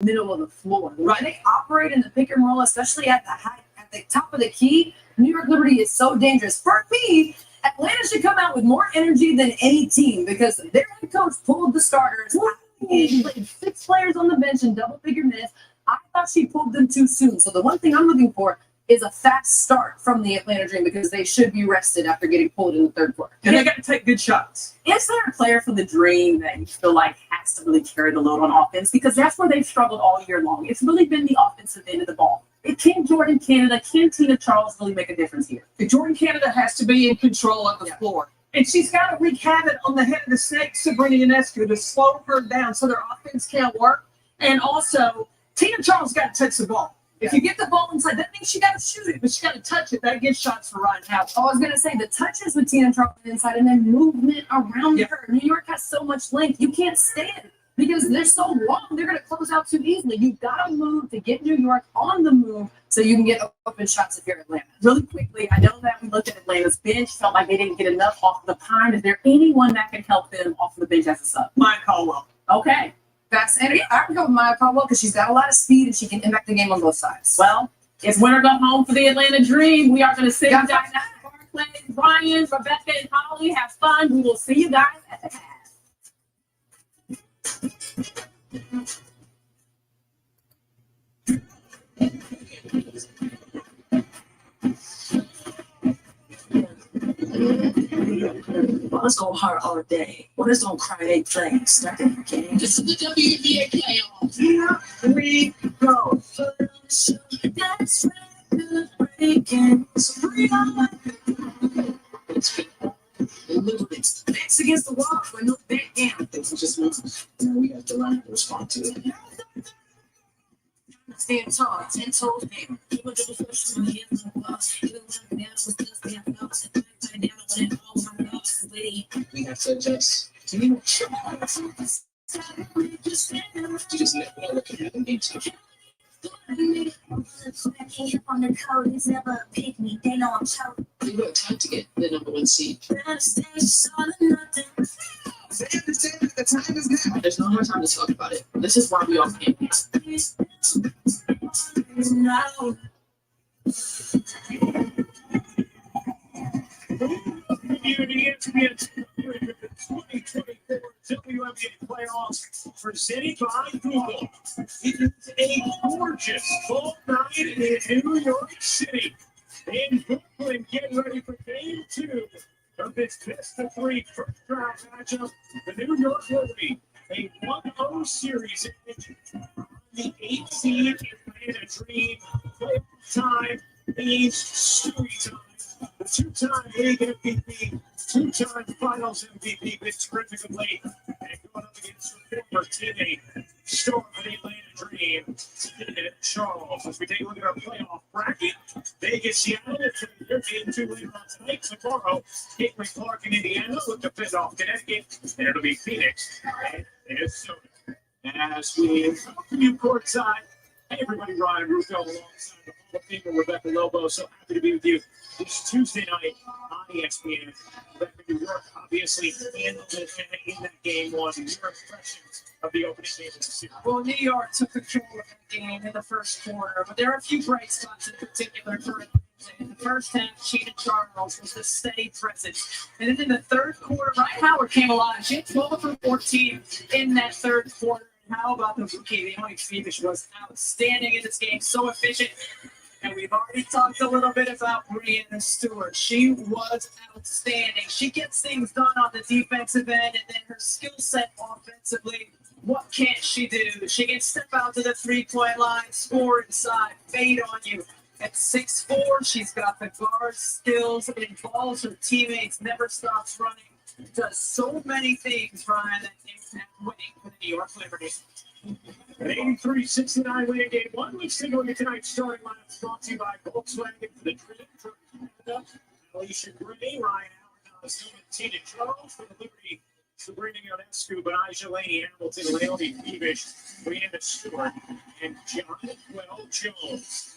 middle of the floor. Right? They operate in the pick and roll, especially at the top of the key. New York Liberty is so dangerous. For me, Atlanta should come out with more energy than any team because their head coach pulled the starters. He played 6 players on the bench in double-figure minutes. I thought she pulled them too soon. So the one thing I'm looking for is a fast start from the Atlanta Dream because they should be rested after getting pulled in the third quarter. And they got to take good shots. Is there a player for the Dream that you feel like has to really carry the load on offense? Because that's where they've struggled all year long. It's really been the offensive end of the ball. Can Jordan Canada, can Tina Charles really make a difference here? Jordan Canada has to be in control of the floor. And she's got to wreak havoc on the head of the snake, Sabrina Ionescu, to slow her down so their offense can't work. And also, Tina Charles got to touch the ball. If you get the ball inside, that means she got to shoot it, but she got to touch it. That gets shots for Ryan Howard. I was going to say the touches with Tina Charles inside and then movement around her. New York has so much length. You can't stand because they're so long. They're going to close out too easily. You've got to move to get New York on the move so you can get open shots if you're Atlanta. Really quickly, I know that we looked at Atlanta's bench, felt like they didn't get enough off the pine. Is there anyone that can help them off the bench as a sub? Maya Caldwell. Okay. Fascinating. I can go with Maya Caldwell because she's got a lot of speed and she can impact the game on both sides. Well, it's win or go home for the Atlanta Dream. We are going to sit down at Barclays. Brian, Rebecca, and Holly, have fun. We will see you guys at the half. Well, let's go hard all day. Well, let's don't cry they play. Start the game. This is the WNBA playoffs. Here we go. That's right. Good breaking. So free on Backs against the wall for no back down. Things just move. Now we have to learn to respond to it. Stand tall, 10 toes down. People do the first one here on the wall. Even when down was just the applause. And I down when it all my loss. We have to adjust. You just never look at the need to. On the code, he's never pick me. They know I'm choking. You got time to get the number 1 seed. The time is now. There's no more time to talk about it. This is why we all came here. Community Intimate 2024 WNBA playoffs presented by Google. It is a gorgeous fall night in New York City. In Brooklyn, get ready for game-2 of this best-of-3 first-round matchup. The New York Liberty, a 1-0 series in which the 8th seed Atlanta Dream playoff time means story time. The 2-time league MVP, 2-time finals MVP, Vince Griffin, and going up against her former teammate, star of the Atlanta Dream, Tina Charles. As we take a look at our playoff bracket, Vegas, Seattle, their game-2 later on tonight. Tomorrow, Hickory Park in Indiana look to fend off Connecticut, and it'll be Phoenix and Minnesota. As we welcome you courtside, hey everybody, Ryan Rufo alongside the Hall of Famer Rebecca Lobo. So happy to be with you this Tuesday night on ESPN. Rebecca, New York obviously handled it in that game 1. Your impressions of the opening game of the series? Well, New York took control of the game in the first quarter, but there are a few bright spots in particular for it. In the first half, Tina Charles was the steady presence. And then in the third quarter, Ryan Howard came alive. She had 12 from 14 in that third quarter. How about the rookie? Leonie Fiebich was outstanding in this game, so efficient. And we've already talked a little bit about Brianna Stewart. She was outstanding. She gets things done on the defensive end, and then her skill set offensively. What can't she do? She can step out to the three-point line, score inside, fade on you. At 6'4", she's got the guard skills, involves her teammates, never stops running. Does so many things, Brian, that impact winning for the New York Liberty. An 83-69 win in game 1. We've seen you tonight's starting lineup brought to you by Volkswagen for the Dream for Canada. Alicia Gray, Ryan Howard, Tina Charles for the Liberty, Sabrina Ionescu, Benijah Laney, Hamilton, Leonie Fiebich, Brianna Stewart, and Jonathan Jones.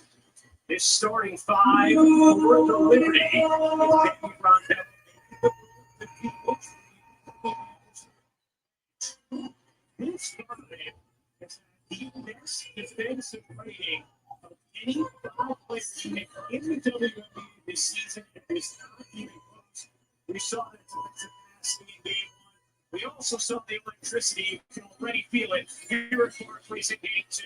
This starting 5 for the Liberty is Rondell. This started the best defensive rating of any 5 players in the WNBA this season. It is not even close. We saw that defensive capacity in game 1. We also saw the electricity. You can already feel it here at Barclays in game 2.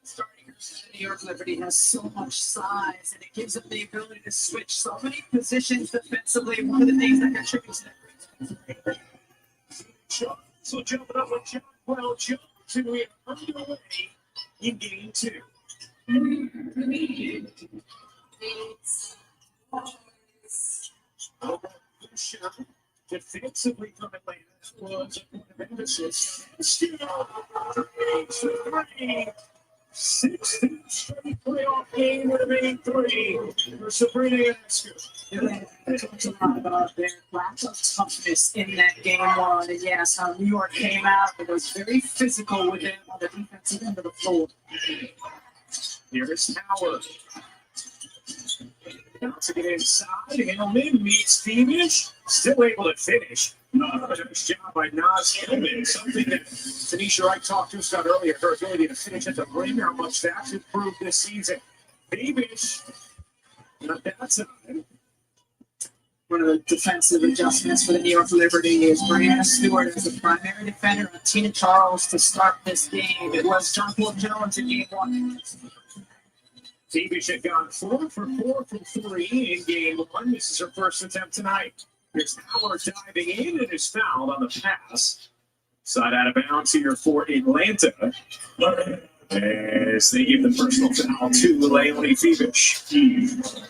Starting the New York Liberty has so much size, and it gives them the ability to switch so many positions defensively. One of the things that contributes to that. So jumping up with John Well, jump to it underway in game 2. Defensively from Atlanta was a point of emphasis. Still, 3-3. 16 straight playoff game remaining 3 for Sabrina Ionescu. They talked a lot about their lack of toughness in that game 1, and yes, how New York came out. It was very physical with them on the defensive end of the floor. Here is Howard. To get inside, Hillman meets Fiebich, still able to finish. Nice job by Nas Hillman, something that Tanisha Wright talked to us about earlier, her ability to finish at the rim, how much that's improved this season. Fiebich, not that time. One of the defensive adjustments for the New York Liberty is Brianna Stewart as the primary defender and Tina Charles to start this game. It was John Paul Jones in game 1. Fiebich had gone 4 for 4 from 3 in game 1. This is her first attempt tonight. Here's Howard diving in and is fouled on the pass. Side out of bounds here for Atlanta. As they give the personal foul to Leonie Fiebich.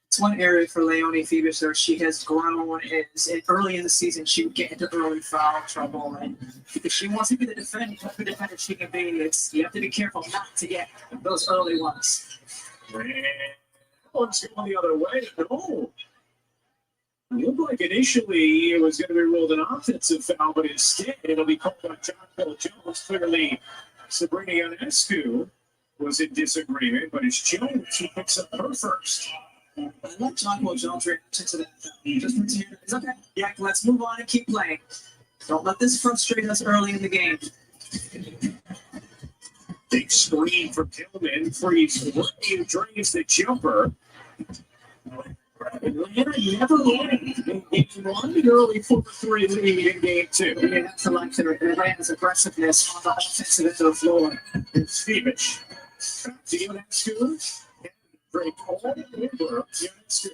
It's one area for Leonie Fiebich where she has grown. Is early in the season she would get into early foul trouble, and if she wants to be the defender she can be, you have to be careful not to get those early ones. One's going the other way. No. It looked like initially it was going to be ruled an offensive foul, but instead it'll be called by John Paul Jones. Clearly, Sabrina Ionescu was in disagreement, but it's Jones who picks up her first. I like John Paul Jones' reaction to that. Just it's okay. Yeah, let's move on and keep playing. Don't let this frustrate us early in the game. Big screen from Tillman. Freeze Ray drains the jumper. Atlanta never won in game 1. The early 4-3 lead in game 2. You have to like Atlanta's aggressiveness on the offensive end of the floor. It's Fiebich. To Ionescu. Break all over Ionescu.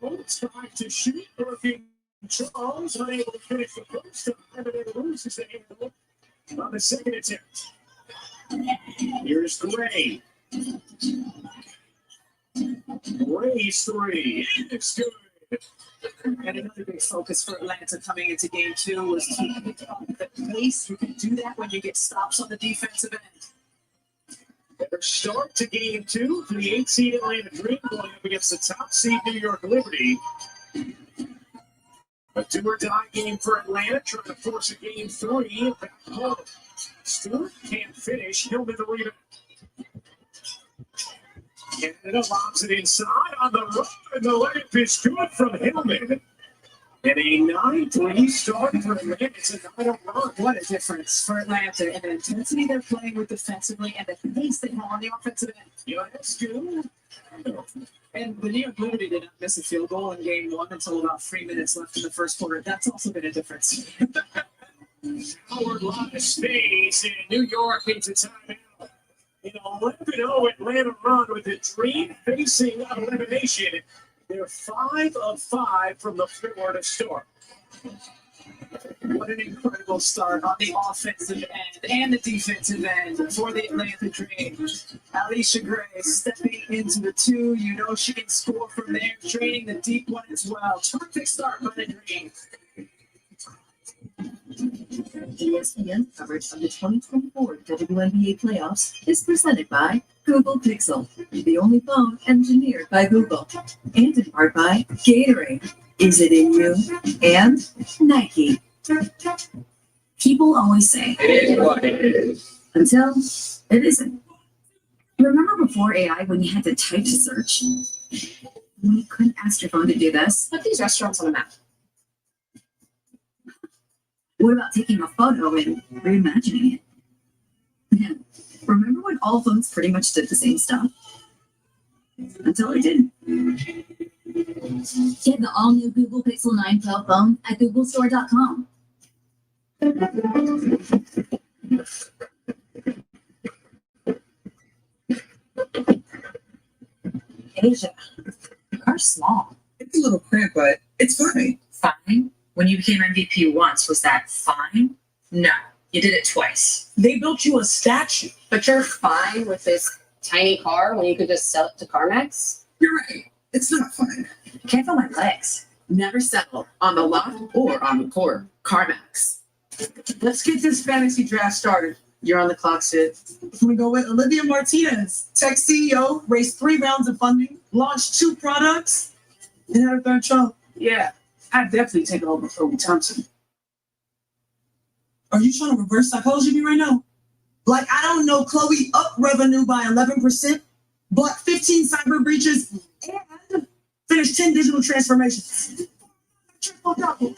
Jones trying to shoot. Working Charles. Unable to finish the first time. And then loses the handle on the second attempt. Here's Gray. Gray's 3. It's good. And another big focus for Atlanta coming into game 2 was to pick up the pace. You can do that when you get stops on the defensive end. Better start to game 2 for the 8-seed Atlanta Dream going up against the top seed New York Liberty. A do-or-die game for Atlanta, trying to force a game 3 back home. Stewart can't finish. Hillman the rebound. Canada lobs it inside on the run, and the layup is good from Hillman. And a 9-3 start for Atlanta. It's a 9-0 run. What a difference for Atlanta and the intensity they're playing with defensively and the pace they have on the offensive end. Yeah, that's good. And the New York Liberty did not miss a field goal in game 1 until about 3 minutes left in the first quarter. That's also been a difference. Howard lot of space, and New York needs a timeout. An 11-0 Atlanta run with the Dream facing elimination. They're 5 of 5 from the floor to start. What an incredible start on the offensive end and the defensive end for the Atlanta Dream. Alicia Gray stepping into the 2. You know she can score from there, draining the deep one as well. Terrific start by the Dream. ESPN coverage of the 2024 WNBA playoffs is presented by Google Pixel, the only phone engineered by Google, and in part by Gatorade. Is it in you? And Nike. People always say, It is what it is. until it isn't. Remember before AI when you had to type to search? When you couldn't ask your phone to do this? Put these restaurants on the map. What about taking a photo and reimagining it? all phones pretty much did the same stuff. Until it didn't. Get the all-new Google Pixel 9 Pro phone at googlestore.com. Asia, your car's small. It's a little cramped, but it's fine. Fine? When you became MVP once, was that fine? No, you did it twice. They built you a statue. But you're fine with this tiny car when you could just sell it to CarMax? You're right. It's not fun. Can't feel my legs. Never settle on the lot or on the court. CarMax. Let's get this fantasy draft started. You're on the clock, Sid. We go with Olivia Martinez, tech CEO, raised 3 rounds of funding, launched 2 products, and had a 3rd child. Yeah, I'd definitely take over Chloe Thompson. Are you trying to reverse psychology me right now? Like, I don't know, Chloe up revenue by 11%, bought 15 cyber breaches, and finished 10 digital transformations. Triple double.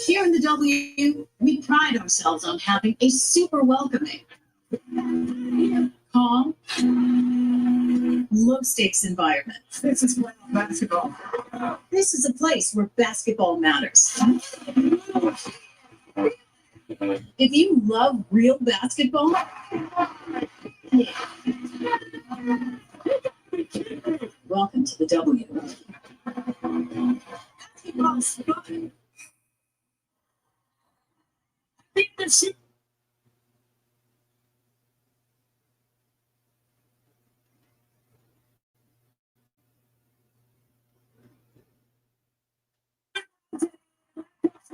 Here in the W, we pride ourselves on having a super welcoming, calm, low-stakes environment. This is playoff basketball. This is a place where basketball matters. If you love real basketball, welcome to the W. Basketball's fun. I think that she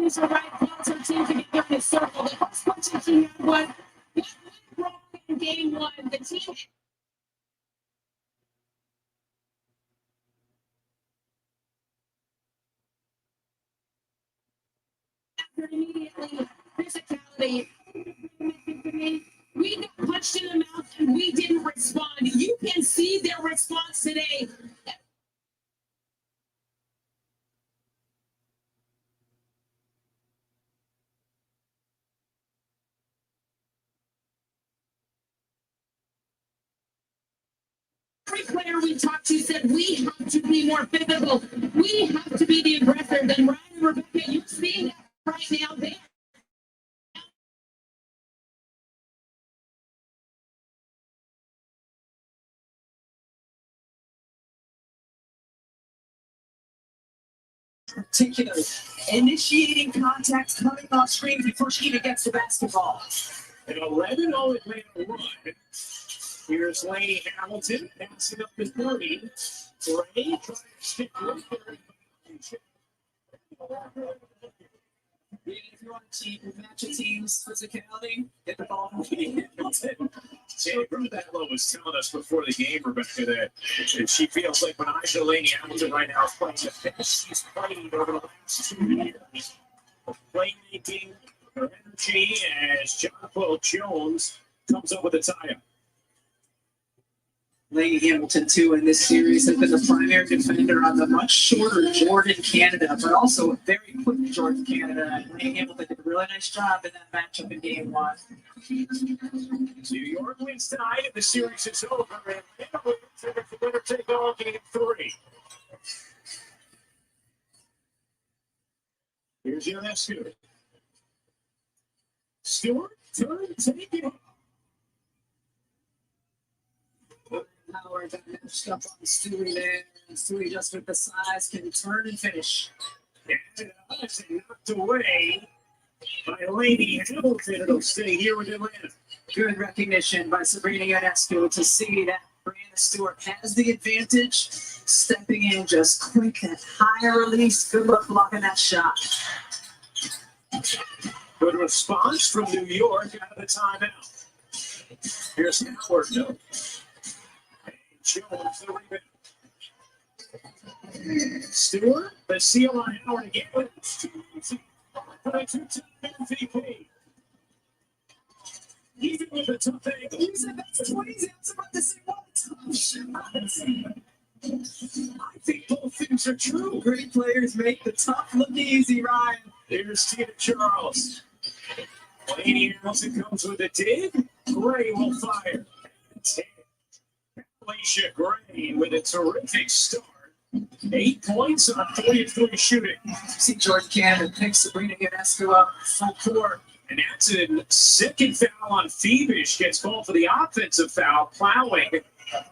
These are right close her team to get in a circle. The first question she had was, what went wrong in game 1? The team immediately physicality. We got punched in the mouth and we didn't respond. You can see their response today. Every player we talked to said we have to be more physical. We have to be the aggressor. Then Ryan and Rebecca, you're seeing that right now there. Particularly initiating contact, coming off screen before she even gets the basketball. An 11-0 Atlanta 1. Here's Leonie Hamilton passing up the 30. Ray trying to stick with her. If you want to match a team's physicality, get the ball from Hamilton. Sandy Brunello was telling us before the game, Rebecca, that she feels like when Leonie Hamilton right now is playing the best she's played over the last 2 years. Playmaking, her energy as Jonquil Jones comes up with a tie-up. Leonie Hamilton, too, in this series has been the primary defender on the much shorter Jordan Canada, but also a very quick Jordan Canada. And Leonie Hamilton did a really nice job in that matchup in game 1. New York wins tonight, and the series is over. And Atlanta wins, and it's the winner take all game 3. Here's Ionescu. Stewart, turn, take it. Howard got matched up on Stewie there. And Stewie, just with the size, can turn and finish. And knocked away by Leonie Hamilton. It'll stay here with Atlanta. Good recognition by Sabrina Ionescu to see that Brianna Stewart has the advantage. Stepping in just quick, that higher release. Good luck blocking that shot. Good response from New York out of the timeout. Here's Howard, no. Jones, the rebound. Stewart, the seal on Howard again. For the 2-time MVP. Even with a tough angle. He said that's 20. I was about to say, what tough shot. I think both things are true. Great players make the tough look easy, Ryan. Here's Tina Charles. Leonie Nelson comes with a dig. Gray will fire. Alicia Gray with a terrific start. 8 points on 43 shooting. See Jordan Cannon picks Sabrina Ionescu up full court. And that's a second foul on Fiebich. Gets called for the offensive foul, plowing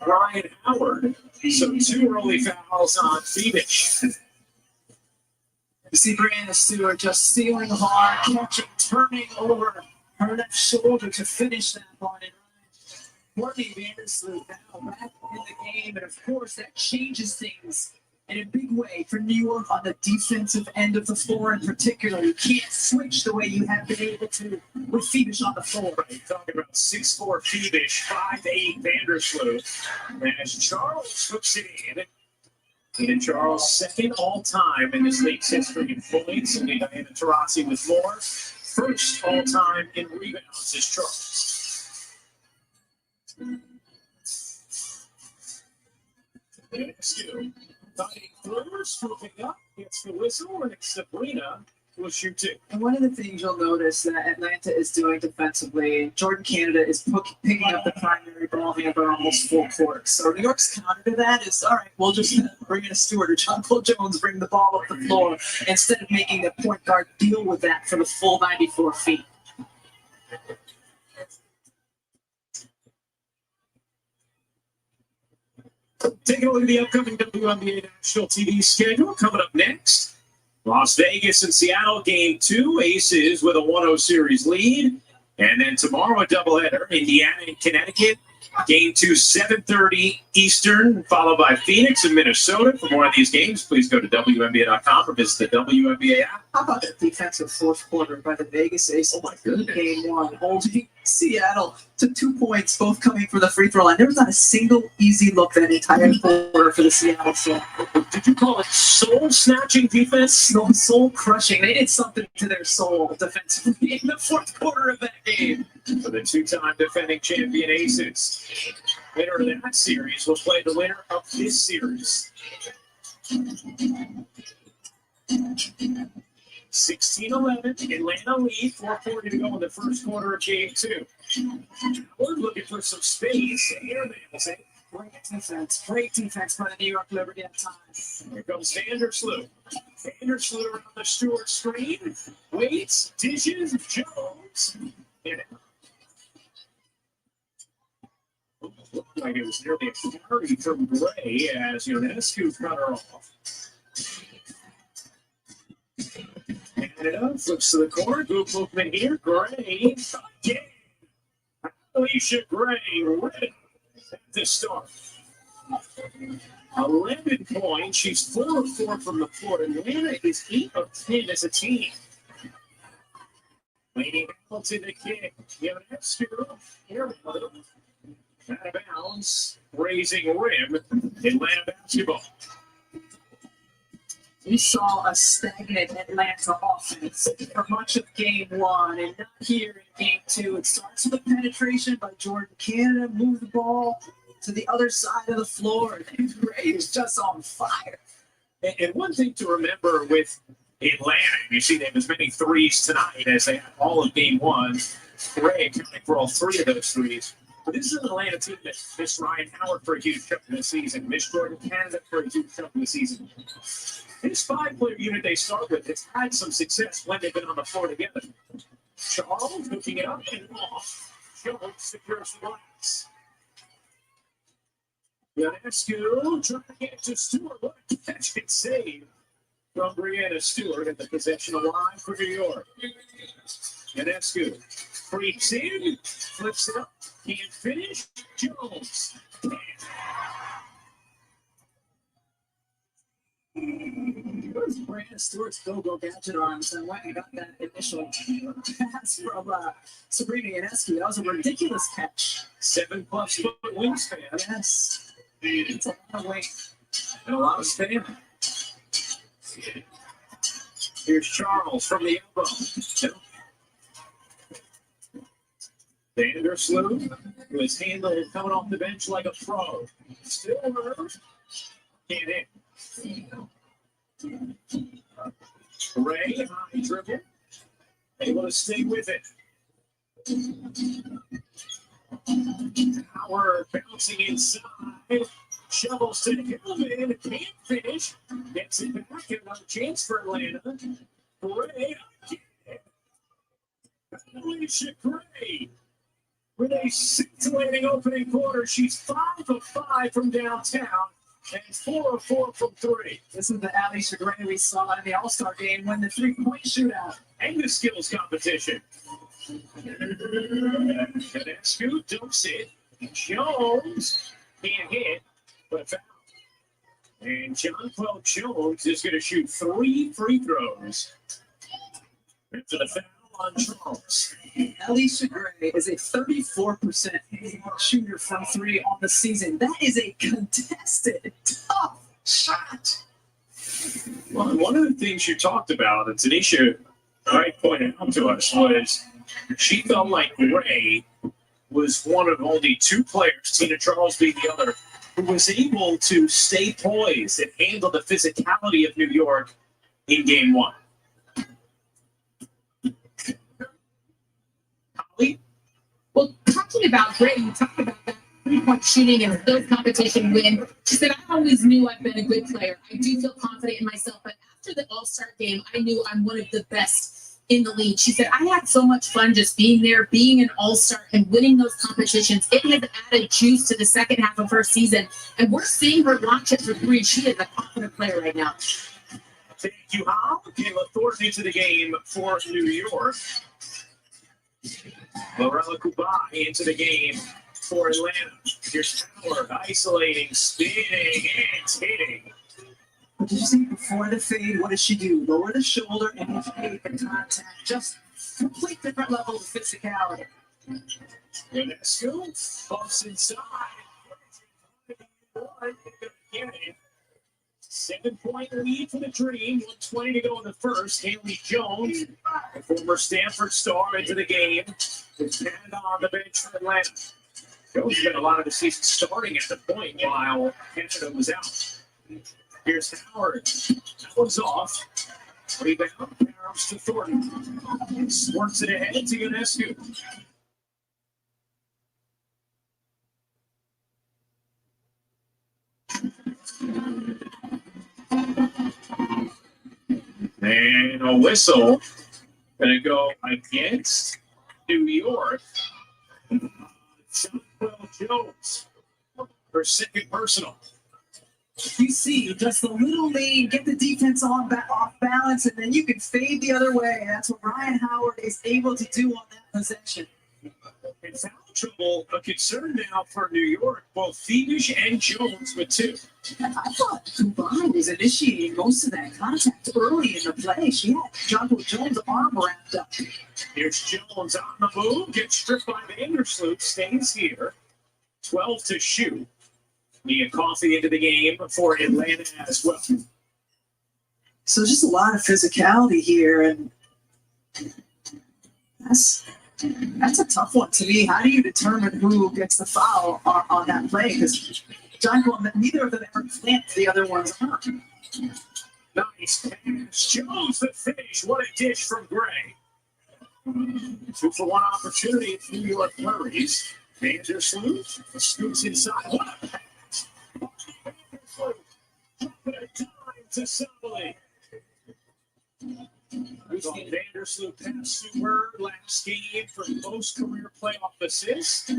Ryan Howard. So 2 early fouls on Fiebich. You see Brianna Stewart just stealing hard, catching, turning over her left shoulder to finish that one. And Courtney Vandersloot now back in the game. And of course, that changes things in a big way for New York on the defensive end of the floor in particular. You can't switch the way you have been able to with Fiebich on the floor. Right, talking about 6'4" Fiebich, 5'8" Vandersloot. As Charles hooks it in. And Charles, second all-time in this league's history in points. And Diana Taurasi with more. First all-time in rebounds is Charles. Ionescu fighting through, swooping up, gets the whistle, and it's Sabrina will shoot 2. And one of the things you'll notice that Atlanta is doing defensively, Jordan Canada is picking up the primary ball handler almost full court. So New York's counter to that is, all right, we'll just bring in a Stewart or John Paul Jones, bring the ball up the floor instead of making the point guard deal with that for the full 94 feet. Taking a look at the upcoming WNBA national TV schedule. Coming up next, Las Vegas and Seattle, Game 2. Aces with a 1-0 series lead. And then tomorrow, a doubleheader, Indiana and Connecticut. Game 2, 7:30 Eastern, followed by Phoenix and Minnesota. For more of these games, please go to WNBA.com or visit the WNBA app. How about that defensive fourth quarter by the Vegas Aces? Oh, my goodness. Game 1, holding Seattle to 2 points, both coming for the free throw line. There was not a single easy look that entire quarter for the Seattle team. Did you call it soul-snatching defense? Soul crushing. They did something to their soul defensively in the fourth quarter of that game. For the 2-time defending champion Aces. Winner of that series will play the winner of this series. 16-11, Atlanta lead, 4:40 to go in the first quarter of Game 2. We're looking for some space. Great defense by the New York Liberty at times. Here comes Vandersloot. Vandersloot around the Stewart screen. Waits, dishes, Jones. And looked like it was nearly a carry from Gray as Ionescu cut her off. Canada flips to the corner. Good movement here. Gray again. Alicia Gray ready at the start. 11 points. She's 4 of 4 from the floor. Atlanta is 8 of 10 as a team. Leaning out to the kick. Ionescu here. Out of bounds. Raising rim. Atlanta basketball. We saw a stagnant Atlanta offense for much of Game 1, and not here in Game 2. It starts with penetration by Jordan Canada, move the ball to the other side of the floor, and Gray is just on fire. And one thing to remember with Atlanta, you see they have as many threes tonight as they had all of Game 1. Gray accounting for all 3 of those threes. But this is an Atlanta team that missed Ryan Howard for a huge chunk of the season, missed Jordan Canada for a huge chunk of the season. This 5-player unit they start with has had some success when they've been on the floor together. Charles hooking it up and off. Jones secures the glass. Ionescu trying to get to Stewart. What a catch and save from Brianna Stewart at the possession alive for New York. Ionescu creeps in, flips it up, can't finish. Jones. Brianna Stewart's go-go gadget arms and went and got that initial pass from Sabrina Ionescu. That was a ridiculous catch. 7+ foot wingspan. Yes. It's a lot of weight. And a lot of stamina. Here's Charles from the elbow. Vandersloot was handled coming off the bench like a pro. Still hurt. Can't hit. Ray, high dribble. Able to stay with it. Howard bouncing inside. Shovels to Gilman. Can't finish. Gets it back. Another chance for Atlanta. Gray again. Alicia Gray. With a scintillating opening quarter, she's 5 of 5 from downtown and 4 of 4 from 3. This is the Alicia Gray we saw in the All-Star game when the three-point shootout. And the skills competition. Tedesco dumps it. Jones can't hit, but foul. And Jonquel Jones is going to shoot 3 free throws. After the foul on Charles. Alicia Gray is a 34% shooter from 3 on the season. That is a contested, tough shot. Well, one of the things you talked about, and Tanisha pointed out to us, was she felt like Gray was one of only 2 players, Tina Charles being the other, who was able to stay poised and handle the physicality of New York in game 1. Holly? Well, talking about Gray, you talked about that three-point shooting and skills competition win. She said, I always knew I've been a good player. I do feel confident in myself, but after the All-Star game, I knew I'm one of the best in the league. She said, I had so much fun just being there, being an all-star and winning those competitions. It has added juice to the second half of her season. And we're seeing her launch it for 3. She is a confident player right now. Thank you, Hal. Came authority to the game for New York. Lorella Kubai into the game for Atlanta. Here's Howard isolating, spinning, and hitting. What did you see before the fade? What does she do? Lower the shoulder and initiate the contact. Just complete different level of physicality. Tedesco bumps inside. 7-point lead for the Dream. 1:20 to go in the first. Haley Jones, the former Stanford star, into the game. With Canada on the bench for Atlanta. Jones spent a lot of the season starting at the point while Canada was out. Here's Howard. That one's off. Rebound. Arrows to Thornton. Works it ahead to Ionescu. And a whistle. Gonna go against New York. Jonquel Jones. Her second personal. You see, just a little lead, get the defense off balance, and then you can fade the other way. That's what Ryan Howard is able to do on that possession. And foul trouble, a concern now for New York. Both Fiebich and Jones with 2. I thought Kubai was initiating most of that contact early in the play. She had Jonquel Jones' arm wrapped up. Here's Jones on the move, gets stripped by Vandersloot, stays here. 12 to shoot. Mia Coffey into the game for Atlanta as well. So just a lot of physicality here, and that's a tough one to me. How do you determine who gets the foul on that play? Because neither of them ever clamped the other one's arm. Nice pass. Jones the finish. What a dish from Gray. 2-for-1 opportunity if New York flurries. Vandersloot scoots inside. What a pass. To Sully. We've seen Vandersloot pass to her last game for most career playoff assists.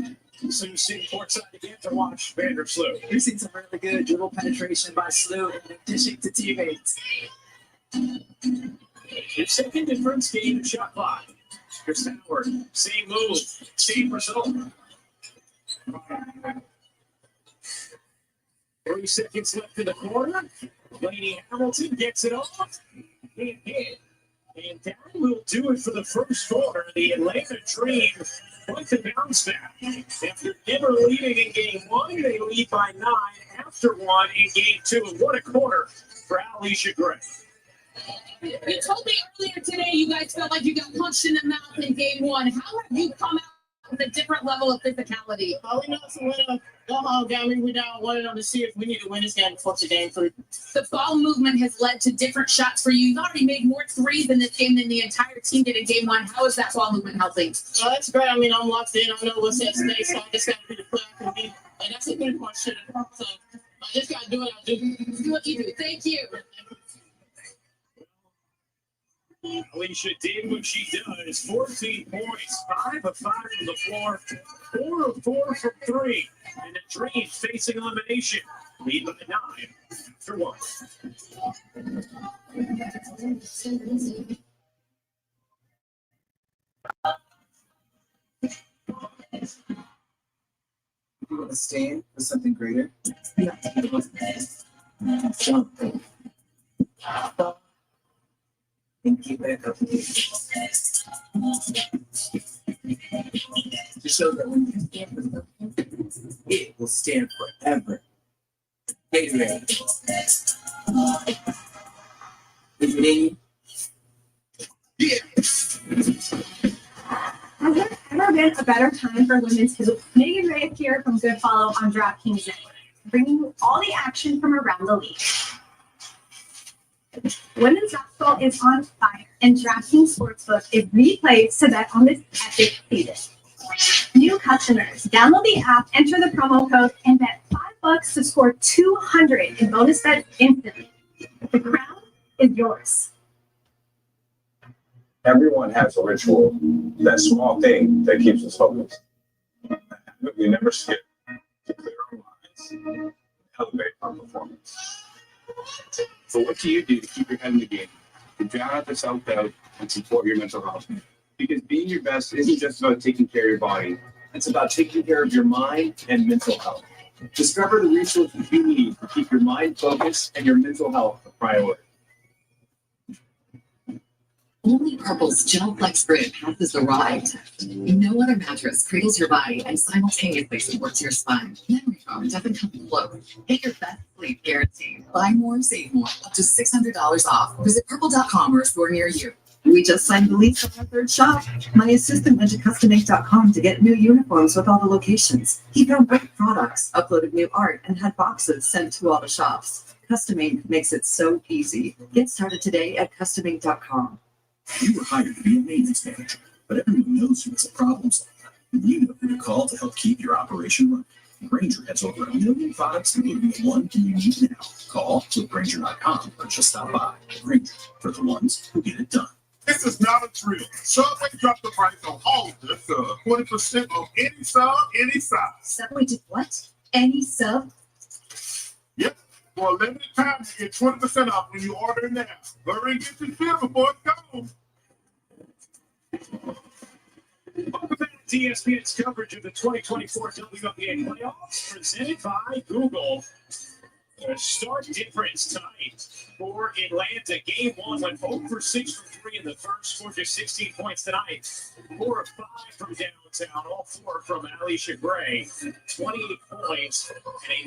So you see courtside again to watch Vandersloot. We've seen some really good dribble penetration by Sloot and dishing to teammates. His second difference game shot clock. Here's Howard. Same move, same result. 30 seconds left in the quarter. Leonie Hamilton gets it off. And hit. And that will do it for the first quarter. The Atlanta Dream quite the bounce back. After never leading in game 1, they lead by 9 after 1 in game 2. And what a quarter for Alicia Gray. You told me earlier today you guys felt like you got punched in the mouth in game 1. How have you come out with a different level of physicality. All we know is to win a go home game. We down 1-0 to see if we need to win this game before the game 3. The ball movement has led to different shots for you. You've already made more threes in this game than the entire team did in game 1. How is that ball movement helping? That's great. I mean, I'm locked in. I know what's at stake, so I just got to be the player I can be. And that's a 3-point shooter. So I just got to do what I do. Do what you do. Thank you. Alicia did what she does. 14 points, 5 of 5 on the floor, 4 of 4 from 3. And the Dream facing elimination. Lead by 9 after 1. You want to stand for something greater? And keep back up. To show that when you stand for something, it will stand forever. Gatorade. Is it in you? Yeah. Has there ever been a better time for women's hoop? Megan Ray here from Good Follow on DraftKings Network, bringing you all the action from around the league. Women's basketball is on fire, and DraftKings Sportsbook is the place to bet on this epic season. New customers, download the app, enter the promo code, and bet $5 to score $200 in bonus bets instantly. The crown is yours. Everyone has a ritual, that small thing that keeps us focused. We never skip to clear our minds, elevate our performance. So what do you do to keep your head in the game, to drown out the self-doubt and support your mental health? Because being your best isn't just about taking care of your body. It's about taking care of your mind and mental health. Discover the resources you need to keep your mind focused and your mental health a priority. Only Purple's Gel Flex Grip passes the ride. No other mattress cradles your body and simultaneously supports your spine. Memory foam doesn't come float. Get your best sleep guaranteed. Buy more, save more. Up to $600 off. Visit purple.com or a store near you. We just signed the lease on our third shop. My assistant went to customink.com to get new uniforms with all the locations. He found great products, uploaded new art, and had boxes sent to all the shops. Custom Ink makes it so easy. Get started today at customink.com. You were hired to be a maintenance manager, but everyone knows you as a problem solver. And you know who to call to help keep your operation running. Grainger has over 1 million products, including the one you need now. Call to Grainger.com or just stop by. Grainger, for the ones who get it done. This is not a drill. Subway dropped the price on all of this. 20% on any sub, any size. Subway did what? Any sub? Yep. For a limited time, you get 20% off when you order now. Hurry and get your shit before it goes. Welcome back to ESPN's coverage of the 2024 WNBA playoffs, presented by Google. The start difference tonight for Atlanta. Game 1 went 0 for 6 from 3 in the first. Scored just 16 points tonight. 4 of 5 from downtown, all 4 from Alicia Gray. 28 points and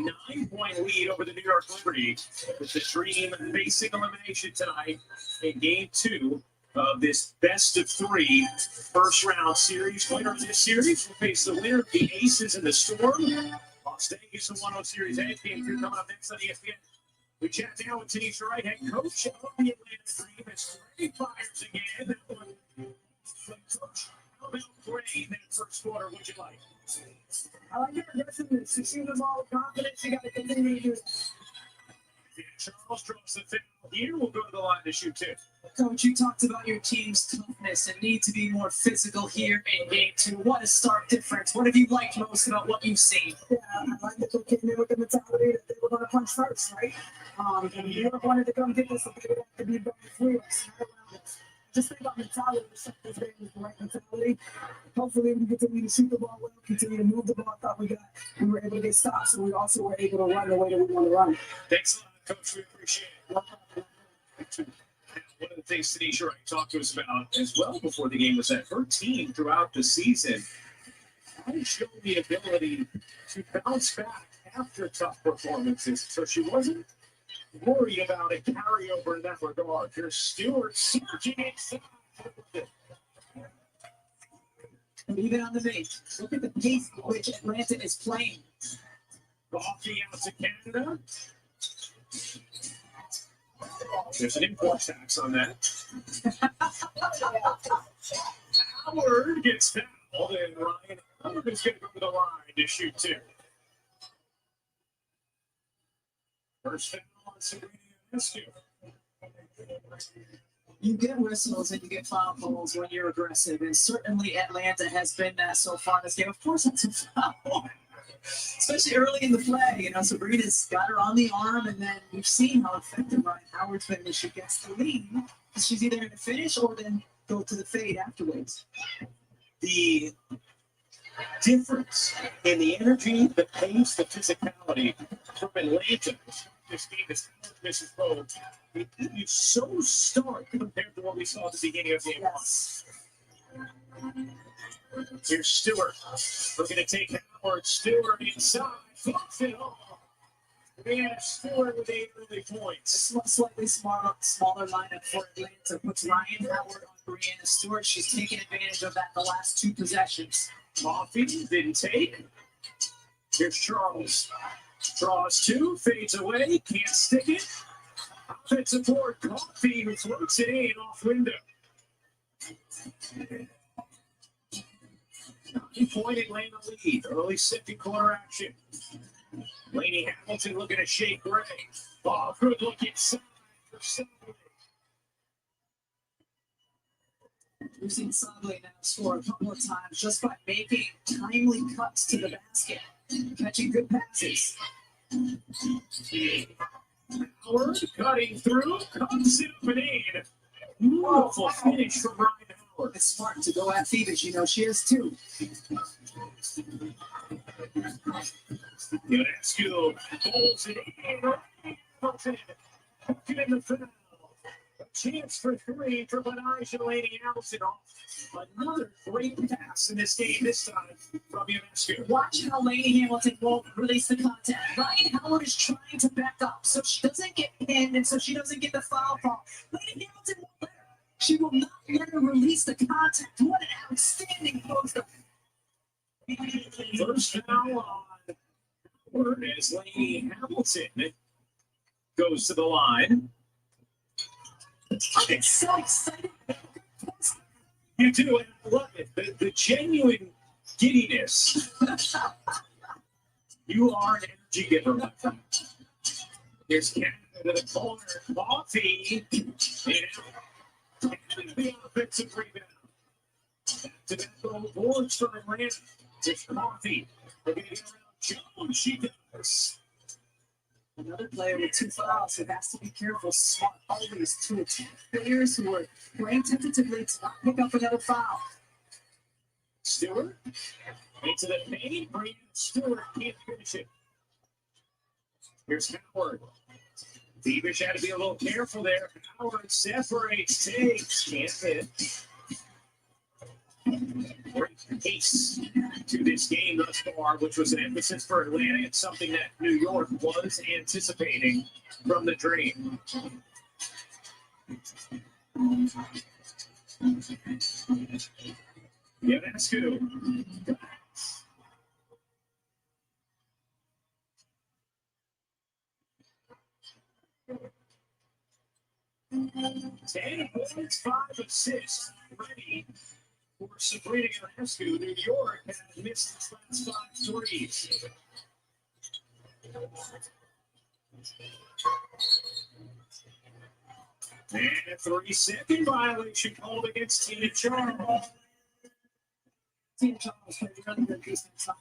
a 9-point lead over the New York Liberty, with the Dream facing elimination tonight in Game 2 of this best-of-3 first-round series. Winner of this series will face the winner of the Aces and the Storm. Las Vegas and 1-0 Series A. Game 2 coming up next on ESPN. We chat now with Tanisha Wright, head coach of the Atlanta Dream. It's Gray fires again. That one, Coach, how about Gray in that first quarter? What'd you like? I like your progressiveness. You see them all with confidence. You got to continue to do it. Yeah, Charles draws the foul here. We'll go to the line to shoot 2. Coach, you talked about your team's toughness and need to be more physical here in Game 2. What a stark difference. What have you liked most about what you've seen? Yeah, I like that they came in with the mentality that they were going to punch first, right? And New York wanted to come get this, so they would have to be better through us, not around us. Just think about mentality. The second this game is the right mentality. Hopefully, we continue to shoot the ball well, continue to move the ball. I thought we were able to get stops, and we also were able to run the way that we want to run. Thanks a lot, Coach. We appreciate it. One of the things Tanisha Wright talked to us about as well before the game was that her team throughout the season had shown the ability to bounce back after tough performances. So she wasn't worried about a carryover in that regard. Here's Stewart surging inside. But even on the main, look at the pace at which Atlanta is playing. Coffee out to Canada. There's an import tax on that. Howard gets fouled, and Ryan Howard is going to go to the line to shoot two. First foul on Sabrina Ionescu. You get whistles and you get foul calls when you're aggressive, and certainly Atlanta has been that so far in this game. Of course, that's a foul, especially early in the play. You know, Sabrina's got her on the arm, and then we've seen how effective Ryan Howard's been when she gets the lead. She's either going to finish or then go to the fade afterwards. The difference in the energy, the pace, the physicality from Atlanta. This game is Mrs. Bowe. It is so stark compared to what we saw at the beginning of game one. Here's Stewart. Looking to take Howard. Stewart inside. Fucks it off. And Stewart with 8 early points. Slightly smaller lineup for Atlanta. Puts Ryan Howard on Brianna Stewart. She's taken advantage of that the last 2 possessions. Coffee didn't take. Here's Charles. Draws 2, fades away, can't stick it. Offensive board, Coffee, who floats it in off window. 9-point Atlanta lead, early second quarter action. Leonie Hamilton looking to shake Gray. Ball, good look inside for Saturday. We've seen Sablé now score a couple of times just by making timely cuts to the basket, catching good passes. Howard cutting through, comes it up and in. Beautiful finish from Ryan Howard. It's smart to go at Fiebich. You know, she has 2. Ionescu pulls it in. Get in the foul. A chance for 3 for Benaj and Leonie Hamilton off. Another great pass in this game, this time from Ionescu. Watch how Leonie Hamilton won't release the contact. Ryan Howard is trying to back up so she doesn't get pinned and so she doesn't get the foul call. Leonie Hamilton won't let her. She will not let her release the contact. What an outstanding poster. First foul on Howard as Leonie Hamilton goes to the line. I'm so excited. You do, and I love it. The genuine giddiness. You are an energy giver, my friend. Here's Canada to the corner. Coffee. And the offensive rebound. To that goal, boards from Atlanta. It's Coffee. Looking to get around Jones. She does. Another player with 2 fouls who has to be careful. Smart always to attack players who are playing tentatively to not pick up another foul. Stewart into the paint. Brianna Stewart can't finish it. Here's Howard. Fiebich had to be a little careful there. Howard separates, takes, can't hit. Great pace to this game thus far, which was an emphasis for Atlanta. It's something that New York was anticipating from the Dream. Ionescu. 10 points, 5 assists. Ready for Sabrina Ionescu. New York has missed its last 5 threes. And a 3-second violation called against Tina Charles. Tina Charles played really good defense on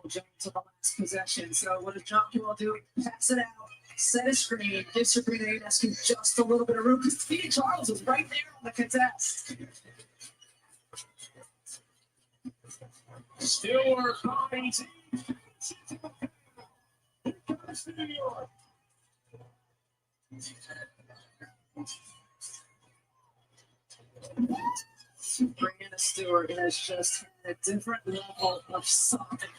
Jones to the last possession. So what does John Paul do? Pass it out, set a screen, give Sabrina Ionescu just a little bit of room because Tina Charles was right there on the contest. Stewart finds New York. Brianna Stewart has just had a different level of something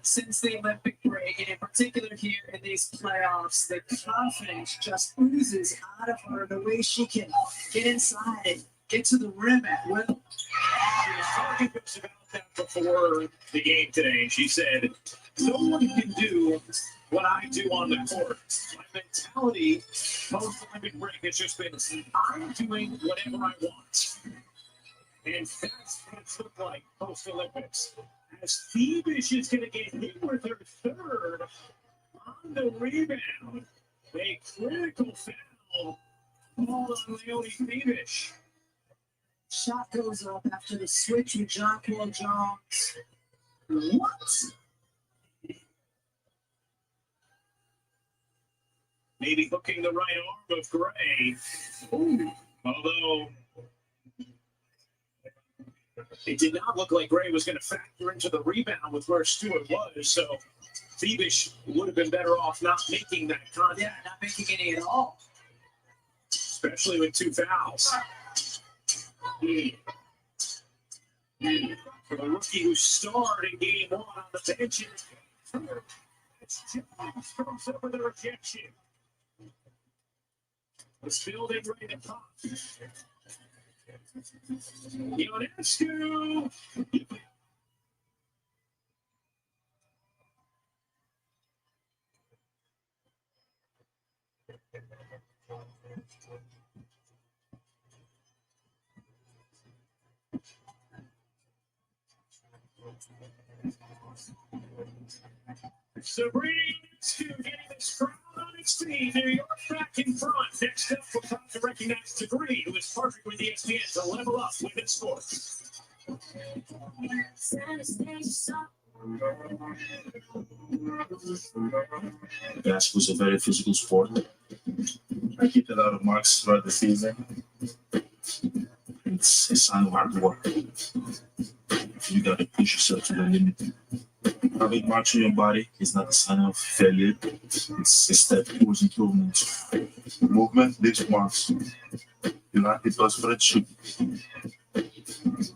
since the Olympic break, and in particular here in these playoffs. The confidence just oozes out of her, the way she can get inside and get to the rim at will. She was talking to us about that before the game today, and she said, no one can do what I do on the court. My mentality post-Olympic break has just been, I'm doing whatever I want. And that's what it's looked like post-Olympics. As Fiebich is going to get hit with her third on the rebound. A critical foul called on Leonie Fiebich. Shot goes up after the switch with John Paul Jones. What? Maybe hooking the right arm of Gray. Ooh. Although it did not look like Gray was going to factor into the rebound with where Stewart was. So Fiebich would have been better off not making that contact. Yeah, not making any at all. Especially with 2 fouls. For the rookie who starred in game 1 on the bench. It's Jones comes up with a rejection. It's building right at top. Ionescu. Sabrina getting this crowd on its feet. New York back in front. Next up, we're about to recognize Degree, who is partnering with ESPN to level up women's sports. Basketball is a very physical sport. I keep a lot of marks throughout the season. It's a sign of hard work. You gotta push yourself to the limit. Having marks on your body is not a sign of failure. It's a step towards improvement. Movement leaves marks. You like it does for it should.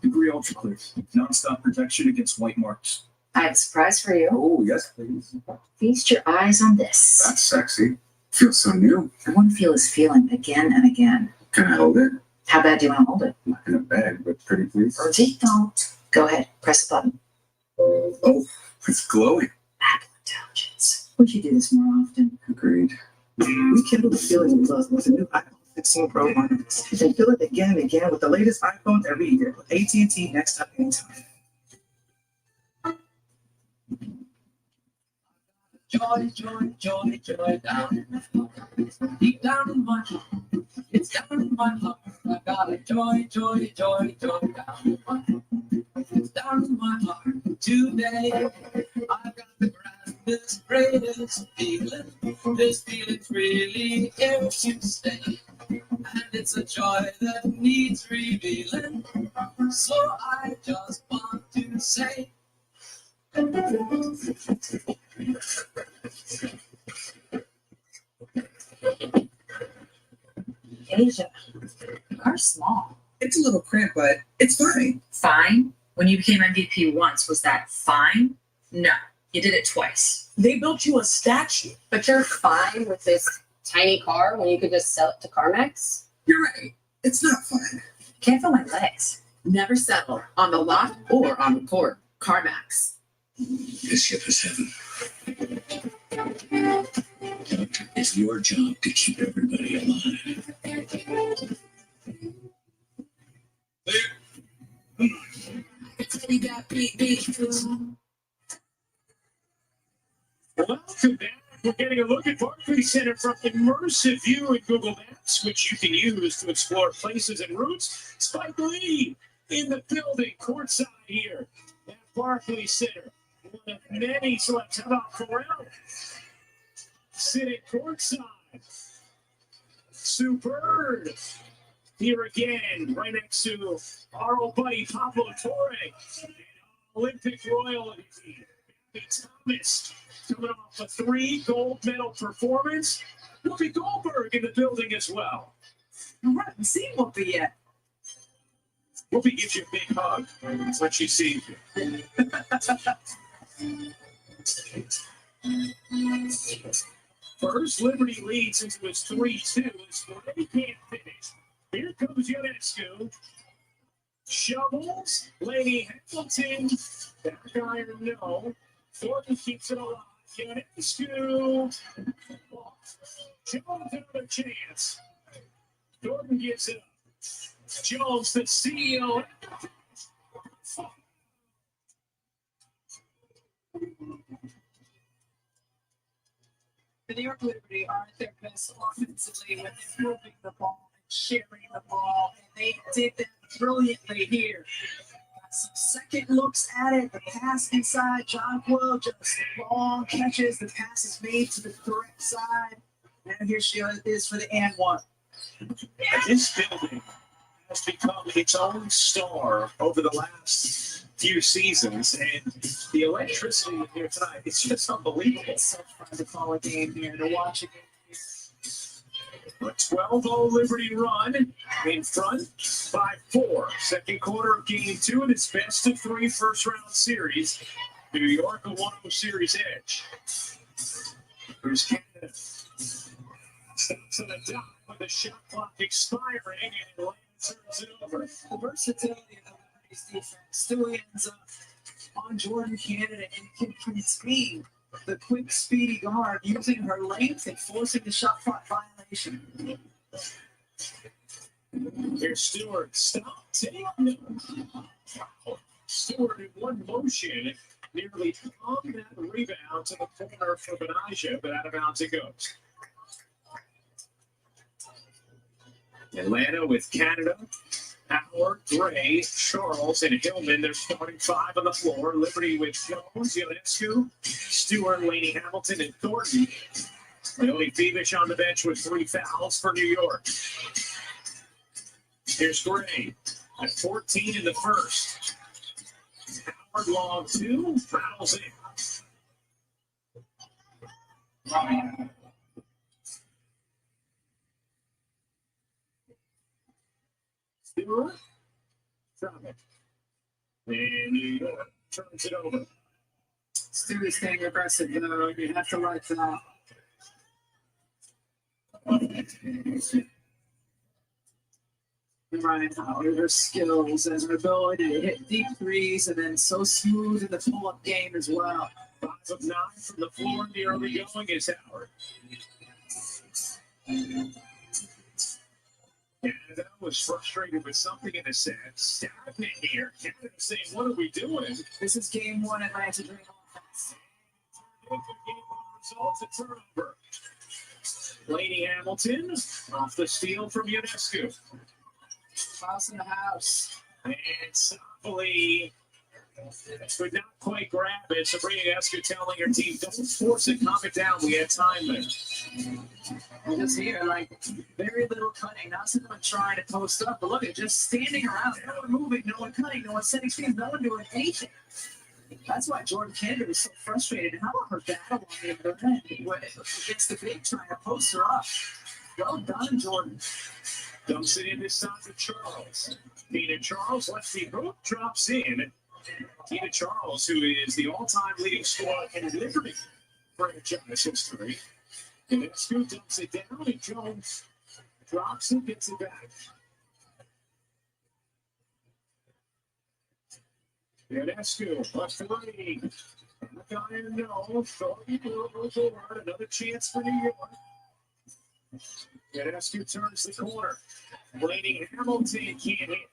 Degree Ultra Clear. Non-stop protection against white marks. I have a surprise for you. Oh, yes, please. Feast your eyes on this. That's sexy. Feels so new. I want to feel this feeling again and again. Can I hold it? How bad do you want to hold it? Not in a bag, but pretty please. Please don't. Go ahead. Press the button. Oh, it's glowing. Apple intelligence. Would you do this more often? Agreed. Rekindle the feeling of love with the new iPhone 16 Pro Max. You can feel it again and again with the latest iPhone every year with AT&T Next Up Anytime. Joy, joy, joy, joy down in my heart. Deep down in my heart. It's down in my heart. I got a joy, joy, joy, joy down in my heart. It's down in my heart. Today, I've got the grandest, greatest feeling. This feeling's really here to stay. And it's a joy that needs revealing. So I just want to say, Asia, you are small. It's a little cramped, but it's fine. Fine? When you became MVP once, was that fine? No, you did it twice. They built you a statue. But you're fine with this tiny car when you could just sell it to CarMax? You're right. It's not fun. Can't feel my legs. Never settle on the lot or on the court. CarMax. This ship is heaven. It's your job to keep everybody alive. Welcome back. We're getting a look at Barclays Center from immersive view in Google Maps, which you can use to explore places and routes. Spike Lee in the building, courtside here at Barclays Center. One of many selects. How about Pharrell sitting courtside? Superb. Here again, right next to our old buddy Pablo Torre, Olympic royalty. Gabby Thomas coming off a 3 gold medal performance. Whoopi Goldberg in the building as well. You haven't seen Whoopi yet. Whoopi gives you a big hug when she sees you. First, Liberty leads into its 3-2 as Gray can't finish. Here comes Ionescu. Shovels. Lady Hamilton. Back iron, no. Thornton keeps it alive. Ionescu. Jones another chance. Thornton gives it up. Jones the steal. The New York Liberty are at their best offensively when they're moving the ball and sharing the ball, and they did that brilliantly here. Got some second looks at it. The pass inside, Jonquil just long catches. The pass is made to the correct side, and here she is for the and one. This building has become its own star over the last few seasons, and the electricity in here tonight, it's just unbelievable. It's so fun to call a game here, to watch a game here. A 12-0 Liberty run in front by 4. Second quarter of game 2 in its best of 3 first-round series. New York a 1-0 series edge. Here's Canada. Stops on a dime with the shot clock expiring, and Lane turns it over. The versatility of Liberty's defense still ends up on Jordan Canada and can speed the quick, speedy guard using her length and forcing the shot clock violation. Here's Stewart. Stop. Stewart in one motion nearly on that rebound to the corner for Benaja, but out of bounds it goes. Atlanta with Canada, Howard, Gray, Charles, and Hillman. They're starting 5 on the floor. Liberty with Jones, Ionescu, Stewart, Leonie Hamilton, and Thornton. Leonie Fiebich on the bench with 3 fouls for New York. Here's Gray at 14 in the first. Howard long 2, fouls in. Stewart, drop it. And New York turns it over. Stewart's staying aggressive, though. You have to like that. Ryan Howard, her skills and her ability to hit deep threes, and then so smooth in the pull-up game as well. 5 of 9 from the floor in the early going is Howard. Canada was frustrated with something in the set. Stagnant here. Canada saying, what are we doing? This is game 1 Atlanta Dream offense. Results a turnover. Lady Hamilton off the steal from Ionescu. House in the house. And Softly could not quite grab it. Sabrina Ionescu telling her team, don't force it, calm it down. We have time there. And just here, like, very little cutting. Not someone trying to post up, but look at just standing around. No one moving, no one cutting, no one setting screens, no one doing anything. That's why Jordan Canada was so frustrated. How about her battle on the other end against the big, trying to post her up? Well done, Jordan. Dumps it in this time to Charles. Tina Charles, lefty hook, drops in. Tina Charles, who is the all-time leading scorer in Liberty franchise history. And Ionescu dumps it down, and Jones drops it, gets it back. Ionescu, left three. Iron, no. Thornton goes over. Another chance for New York. Ionescu turns the corner. Blading Hamilton can't hit.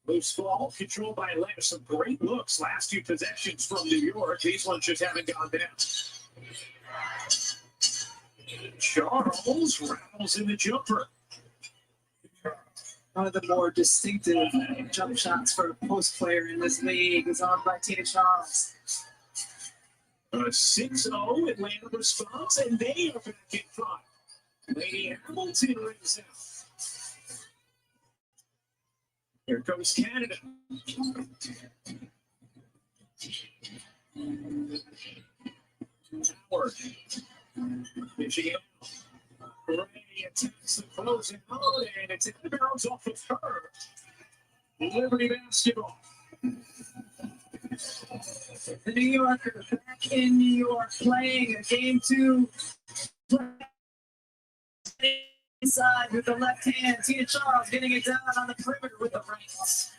Loose ball controlled by Atlanta. Some great looks last 2 possessions from New York. These ones just haven't gone down. Charles rattles in the jumper. One of the more distinctive jump shots for a post player in this league is on by Tina Charles. A 6-0 Atlanta response, and they are back in front. Lady Hamilton rings out. Here comes Canada. Howard. Fishing out. Brady attacks the closing out, and it's in the bounds off of her. Liberty basketball. The New Yorkers back in New York playing a game 2. inside with the left hand. Tina Charles getting it down on the perimeter with the right.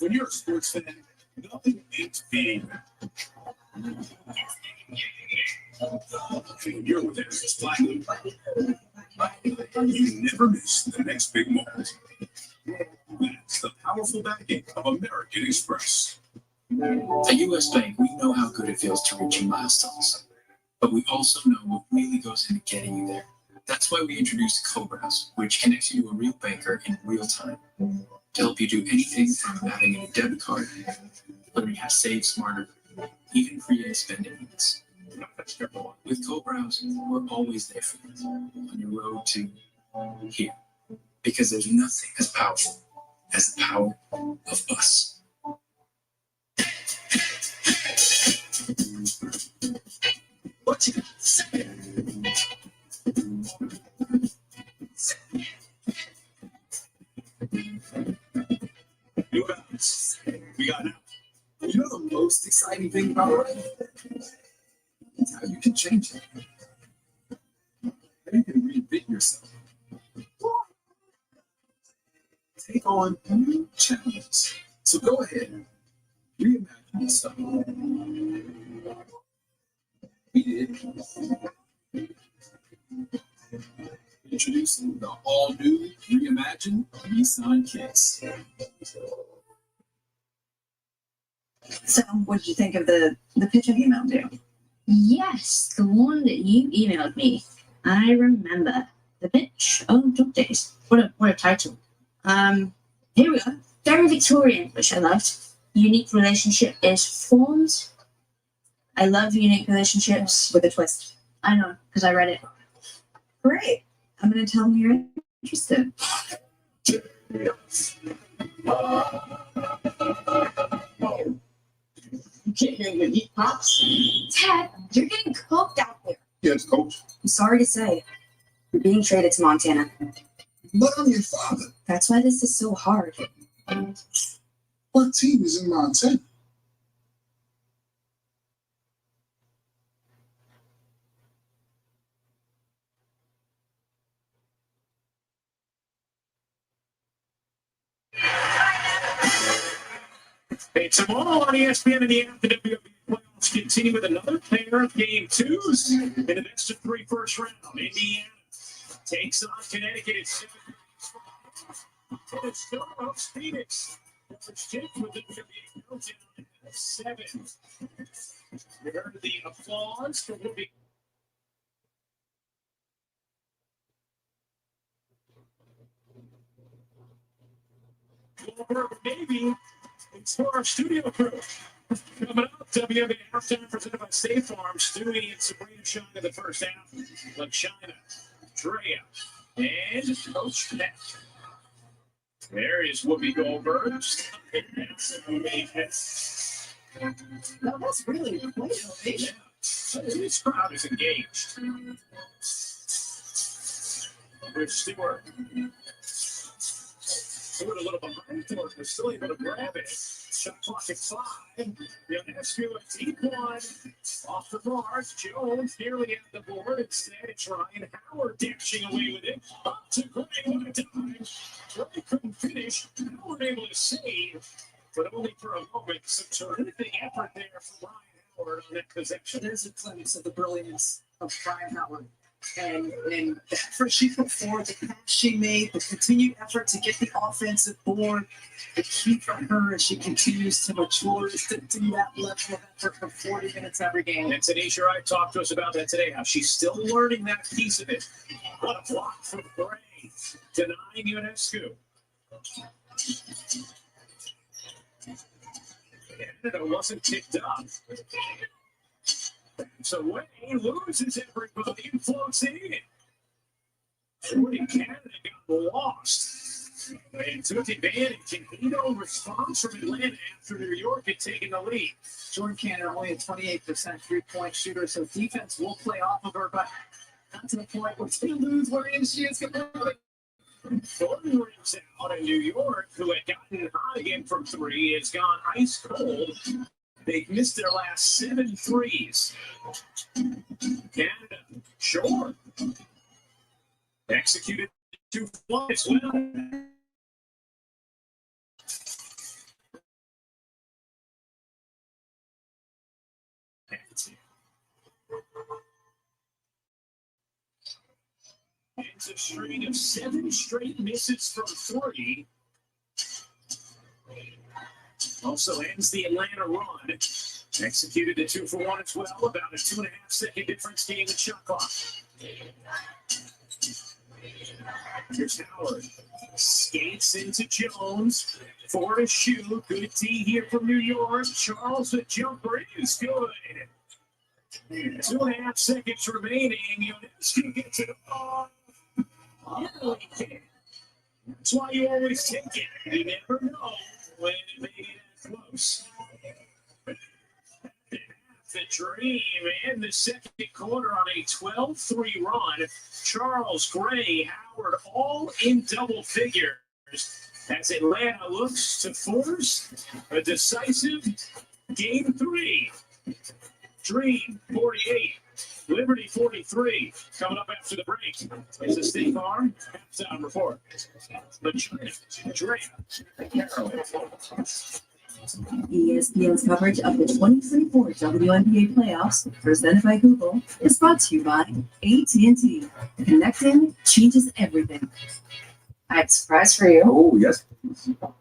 When you're a sports fan, nothing beats being there. When you're with Aries Platinum, you never miss the next big moment. That's the powerful backing of American Express. At US Bank, we know how good it feels to reaching milestones, but we also know what really goes into getting you there. That's why we introduced Co-Browse, which connects you to a real banker in real time to help you do anything from adding a new debit card, learning how to save smarter, even creating spending limits. With Co-Browse, we're always there for you on your road to here, because there's nothing as powerful as the power of us. What you say? New balance. We got out. You know the most exciting thing about life? It's how you can change it. How you can reinvent yourself. Take on new challenges. So go ahead, reimagine yourself. We did. Introducing the all-new, reimagined Nissan Kicks. So, what did you think of the picture he emailed you? Yes, the one that you emailed me. I remember. The Bitch of Dog Days. What a title. Here we go. Very Victorian, which I loved. Unique relationship is formed. I love unique relationships. With a twist. I know, because I read it. Great. I'm going to tell him you're interested. You can't hear the heat pops. Ted, you're getting cooked out there. Yes, coach. I'm sorry to say, you're being traded to Montana. But I'm your father. That's why this is so hard. What team is in Montana? Hey, tomorrow on ESPN and the app, the WWE playoffs continue with another pair of game-2s in the best of 3 first round. Indiana takes on Connecticut at 7. And it's still hosts Phoenix. Which takes with the WWE countdown at 7. You heard the applause for Woody. Over Navy. It's for our studio crew. Coming up, WNBA halftime presented by State Farm. Stewie and Sabrina shine in the first half. LaChina, Drea, and Coach Peck. There is Whoopi Goldberg. Now that's really quite innovation. This crowd is engaged. With Stewart. Stewart a little behind Thornton, but still able to grab it. Shot clock at 5. Ionescu a deep one. Off the bars. Jones nearly at the board. Instead, it's Ryan Howard dashing away with it. Up to Gray. What a time. Gray couldn't finish. Howard able to save, but only for a moment. Some terrific effort there from Ryan Howard on that possession. There's a glimpse of the brilliance of Ryan Howard. And the effort she put forward, the pass she made, the continued effort to get the offensive board, the key for her as she continues to mature is to do that level of effort for 40 minutes every game. And Tanisha Wright talked to us about that today, how she's still learning that piece of it. What a block from Gray, denying Ionescu. And it wasn't ticked up. So Wayne loses everybody and floats it in. Jordan Canada got lost and took advantage. And Hito responds from Atlanta after New York had taken the lead. Jordan Canada only a 28% three-point shooter, so defense will play off of her, but Got to the point where they lose where she is completely. Thornton rips out, and New York, who had gotten hot again from three, has gone ice cold. They've missed their last 7 threes. Canada, sure. Executed 2 points. Well, it's a string of 7 straight misses from 3. Also ends the Atlanta run. Executed a 2-for-1 as well. About a 2.5 second difference game in shot clock. Here's Howard. Skates into Jones. 4 to shoot. Good D here from New York. Charles, the jumper is good. 2.5 seconds remaining. Ionescu gets it off. Really can. That's why you always take it. You never know when it may get close. The Dream in the second quarter on a 12-3 run. Charles, Gray, Howard, all in double figures as Atlanta looks to force a decisive Game 3. Dream 48, Liberty 43. Coming up after the break is the State Farm halftime report. ESPN's coverage of the 2024 WNBA playoffs, presented by Google, is brought to you by AT&T. Connecting changes everything. I have a surprise for you. Oh, yes.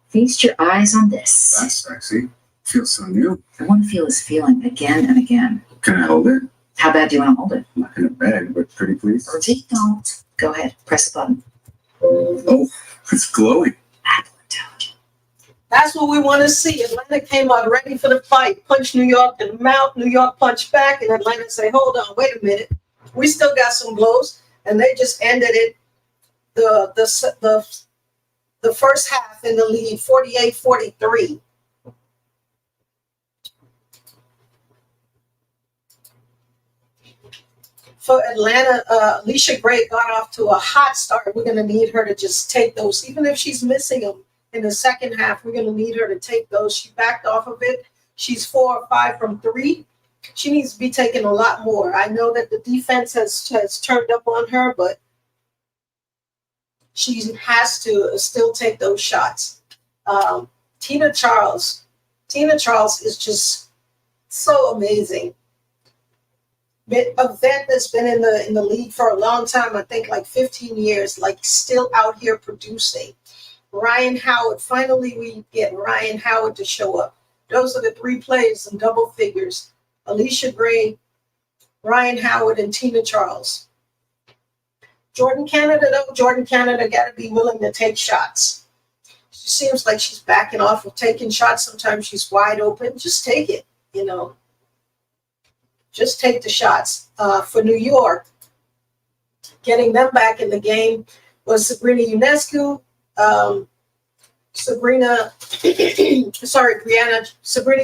Feast your eyes on this. That's sexy. Feels so new. I want to feel this feeling again and again. Can I hold it? How bad do you want to hold it? I'm not going to beg, but pretty please. Don't. Go ahead. Press the button. Oh, it's glowing. That's what we want to see. Atlanta came out ready for the fight, punched New York in the mouth. New York punched back, and Atlanta say, hold on, wait a minute. We still got some blows. And they just ended it, the first half in the lead, 48-43. For Atlanta, Alicia Gray got off to a hot start. We're going to need her to just take those. Even if she's missing them in the second half, we're going to need her to take those. She backed off of it. She's 4 or 5 from 3. She needs to be taking a lot more. I know that the defense has turned up on her, but she has to still take those shots. Tina Charles is just so amazing. A vet that's been in the league for a long time, I think like 15 years, like still out here producing. Ryan Howard, finally we get Ryan Howard to show up. Those are the 3 players in double figures. Alicia Gray, Ryan Howard, and Tina Charles. Jordan Canada got to be willing to take shots. She seems like she's backing off of taking shots. Sometimes she's wide open. Just take it, Just take the shots. For New York, getting them back in the game was Sabrina Ionescu, Sabrina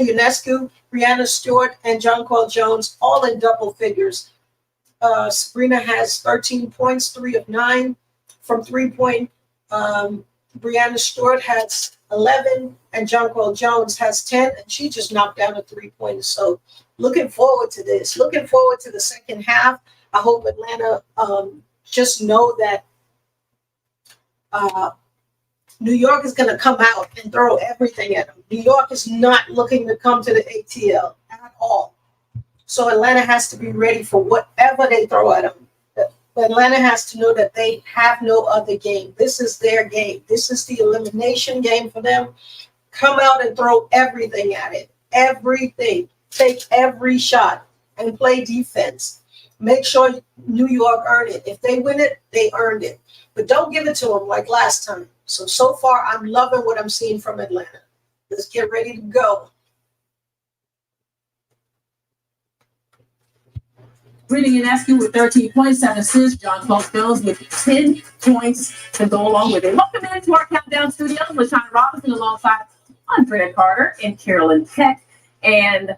Ionescu, Brianna Stewart, and Jonquel Jones, all in double figures. Sabrina has 13 points, 3 of 9 from 3-point. Brianna Stewart has 11, and Jonquel Jones has 10, and she just knocked down a 3-pointer. So looking forward to this. Looking forward to the second half. I hope Atlanta just know that New York is going to come out and throw everything at them. New York is not looking to come to the ATL at all. So Atlanta has to be ready for whatever they throw at them. Atlanta has to know that they have no other game. This is their game. This is the elimination game for them. Come out and throw everything at it. Everything. Take every shot and play defense. Make sure New York earn it. If they win it, they earned it. But don't give it to them like last time. So far, I'm loving what I'm seeing from Atlanta. Let's get ready to go. Brittany Ionescu with 13 points, 7 assists. Jonquel Jones with 10 points to go along with it. Welcome into our Countdown Studios with Sean Robinson alongside Andrea Carter and Carolyn Peck. And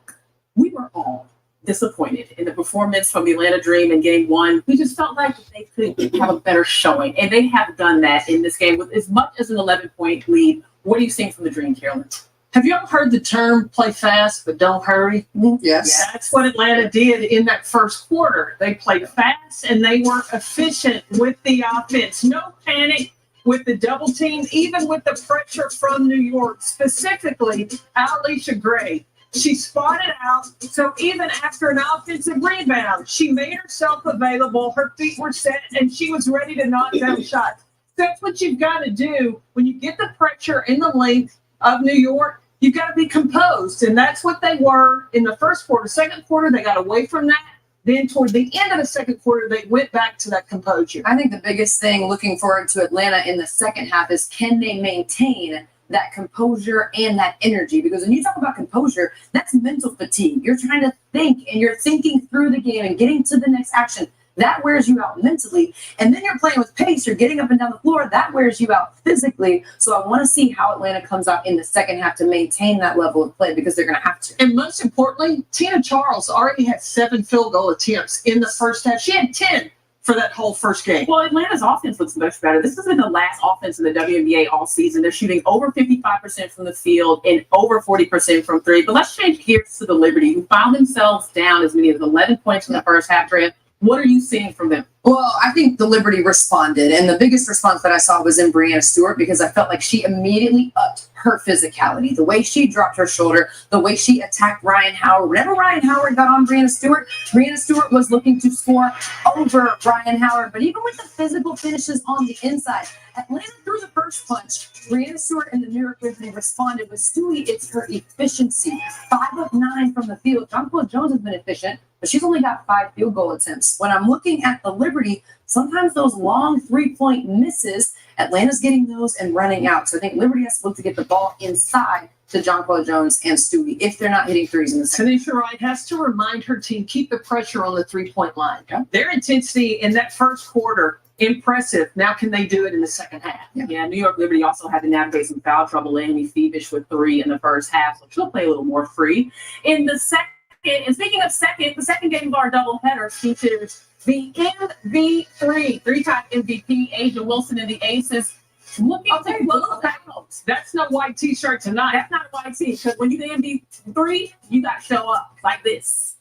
we were all disappointed in the performance from the Atlanta Dream in game one. We just felt like they could have a better showing, and they have done that in this game with as much as an 11-point lead. What are you seeing from the Dream, Carolyn? Have you ever heard the term play fast but don't hurry? Yes. That's what Atlanta did in that first quarter. They played fast and they were efficient with the offense. No panic with the double team, even with the pressure from New York, specifically Alicia Gray. She spotted out, so even after an offensive rebound, she made herself available, her feet were set, and she was ready to knock down shots. That's what you've got to do when you get the pressure in the length of New York. You've got to be composed, and that's what they were in the first quarter. Second quarter, they got away from that. Then toward the end of the second quarter, they went back to that composure. I think the biggest thing looking forward to Atlanta in the second half is, can they maintain that composure and that energy? Because when you talk about composure, that's mental fatigue. You're trying to think and you're thinking through the game and getting to the next action. That wears you out mentally. And then you're playing with pace. You're getting up and down the floor. That wears you out physically. So I want to see how Atlanta comes out in the second half to maintain that level of play, because they're going to have to. And most importantly, Tina Charles already had 7 field goal attempts in the first half. She had 10 for that whole first game. Well, Atlanta's offense looks much better. This has been the last offense in the WNBA all season. They're shooting over 55% from the field and over 40% from three. But let's change gears to the Liberty, who found themselves down as many as 11 points in the first half. Drea, what are you seeing from them? Well, I think the Liberty responded, and the biggest response that I saw was in Breanna Stewart, because I felt like she immediately upped her physicality. The way she dropped her shoulder, the way she attacked Ryan Howard. Whenever Ryan Howard got on Breanna Stewart was looking to score over Ryan Howard. But even with the physical finishes on the inside, Atlanta threw the first punch. Breanna Stewart and the New York Liberty responded with Stewie. It's her efficiency. 5 of 9 from the field. Jonquil Jones has been efficient, but she's only got 5 field goal attempts. When I'm looking at the Liberty, sometimes those long 3-point misses, Atlanta's getting those and running out. So I think Liberty has to look to get the ball inside to Jonquil Jones and Stewie if they're not hitting threes in the second. Tanisha Wright has to remind her team, keep the pressure on the 3-point line. Yeah. Their intensity in that first quarter, impressive. Now can they do it in the second half? Yeah, New York Liberty also had to navigate some foul trouble. Leonie Fiebich with 3 in the first half, so she'll play a little more free. In the second, and speaking of second, the second game of our doubleheader features the MV3, 3-time MVP, Asia Wilson and the Aces. Looking to close out. That's no white t-shirt tonight. That's not a white tee, because when you the MV3, you got to show up like this.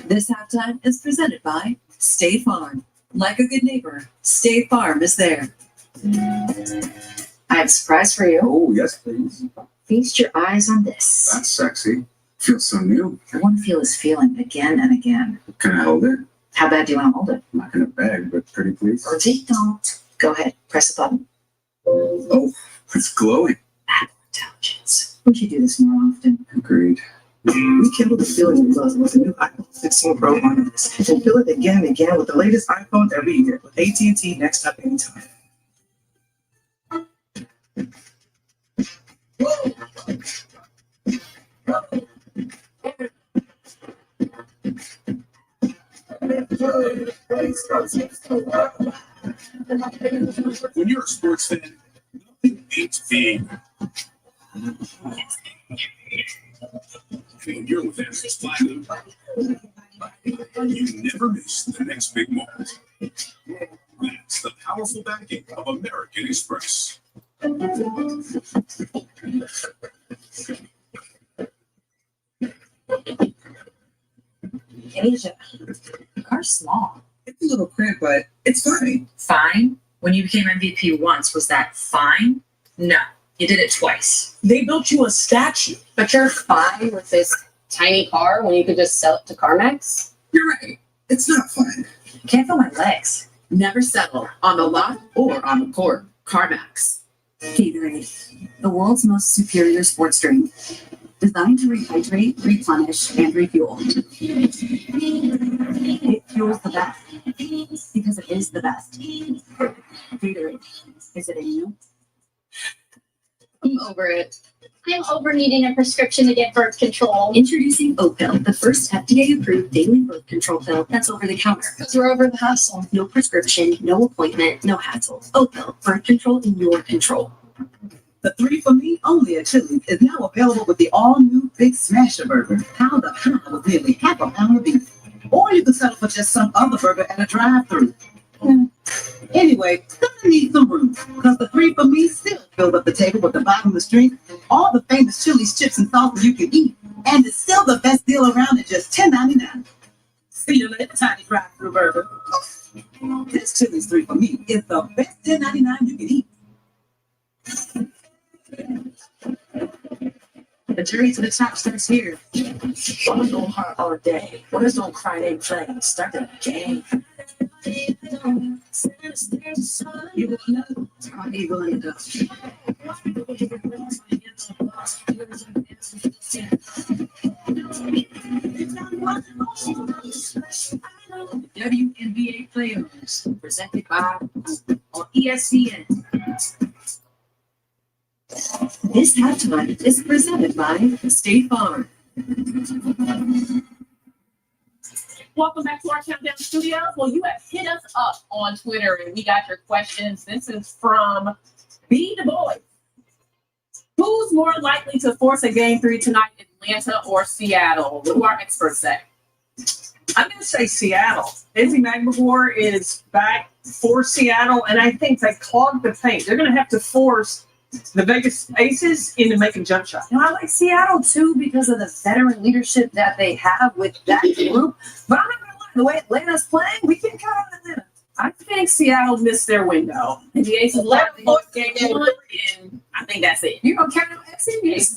This halftime is presented by State Farm. Like a good neighbor, State Farm is there. I have a surprise for you. Oh, yes, please. Feast your eyes on this. That's sexy. Feels so new. I want to feel this feeling again and again. Can I hold it? How bad do you want to hold it? I'm not gonna beg, but pretty please. Rotate, don't. Go ahead. Press the button. Oh, it's glowing. Intelligence. Would you do this more often? Agreed. Rekindle the feeling you love with the new iPhone 16 Pro Wireless. And feel it again and again with the latest iPhone every year with AT&T Next Up Anytime. When you're a sports fan, nothing beats being. When you're with Emirates Platinum, you never miss the next big moment. That's the powerful backing of American Express. Asia, your car's small. It's a little cramped, but it's fine. Fine? When you became MVP once, was that fine? No, you did it twice. They built you a statue. But you're fine with this tiny car when you could just sell it to CarMax? You're right. It's not fun. Can't feel my legs. Never settle on the lot or on the court. CarMax. Gatorade, the world's most superior sports drink. Designed to rehydrate, replenish, and refuel. It fuels the best because it is the best. Gatorade, is it a you? I'm over it. I'm over needing a prescription to get birth control. Introducing Opill, the first FDA-approved daily birth control pill that's over the counter. Because we're over the hassle. No prescription, no appointment, no hassle. Opill, birth control in your control. The 3 for Me only at Chili's is now available with the all-new Big Smasher Burger, pound a pound with nearly half a pound of beef. Or you can settle for just some other burger at a drive-thru. Anyway, gonna need some room, because the 3 for Me still fills up the table with the bottomless drink and all the famous Chili's chips and salsa you can eat, and it's still the best deal around at just $10.99. See you later, tiny drive-thru burger. This Chili's 3 for Me is the best $10.99 you can eat. The journey to the top starts here. Wanna go hard all day. Winners don't cry, they play. Start the game. You will know how you going to WNBA Players, presented by on ESPN. This halftime is presented by State Farm. Welcome back to our Countdown Studios. Well, you have hit us up on Twitter and we got your questions. This is from B. Du Bois. Who's more likely to force a game 3 tonight, Atlanta or Seattle? What do our experts say? I'm going to say Seattle. Izzy Magbagor is back for Seattle, and I think they clogged the paint. They're going to have to force the Vegas Aces into making jump shots. You know, I like Seattle too because of the veteran leadership that they have with that group. But I'm not gonna lie, the way Atlanta's playing, we can't count on Atlanta. I think Seattle missed their window. And the Aces left game 1, and I think that's it. You don't count on SC?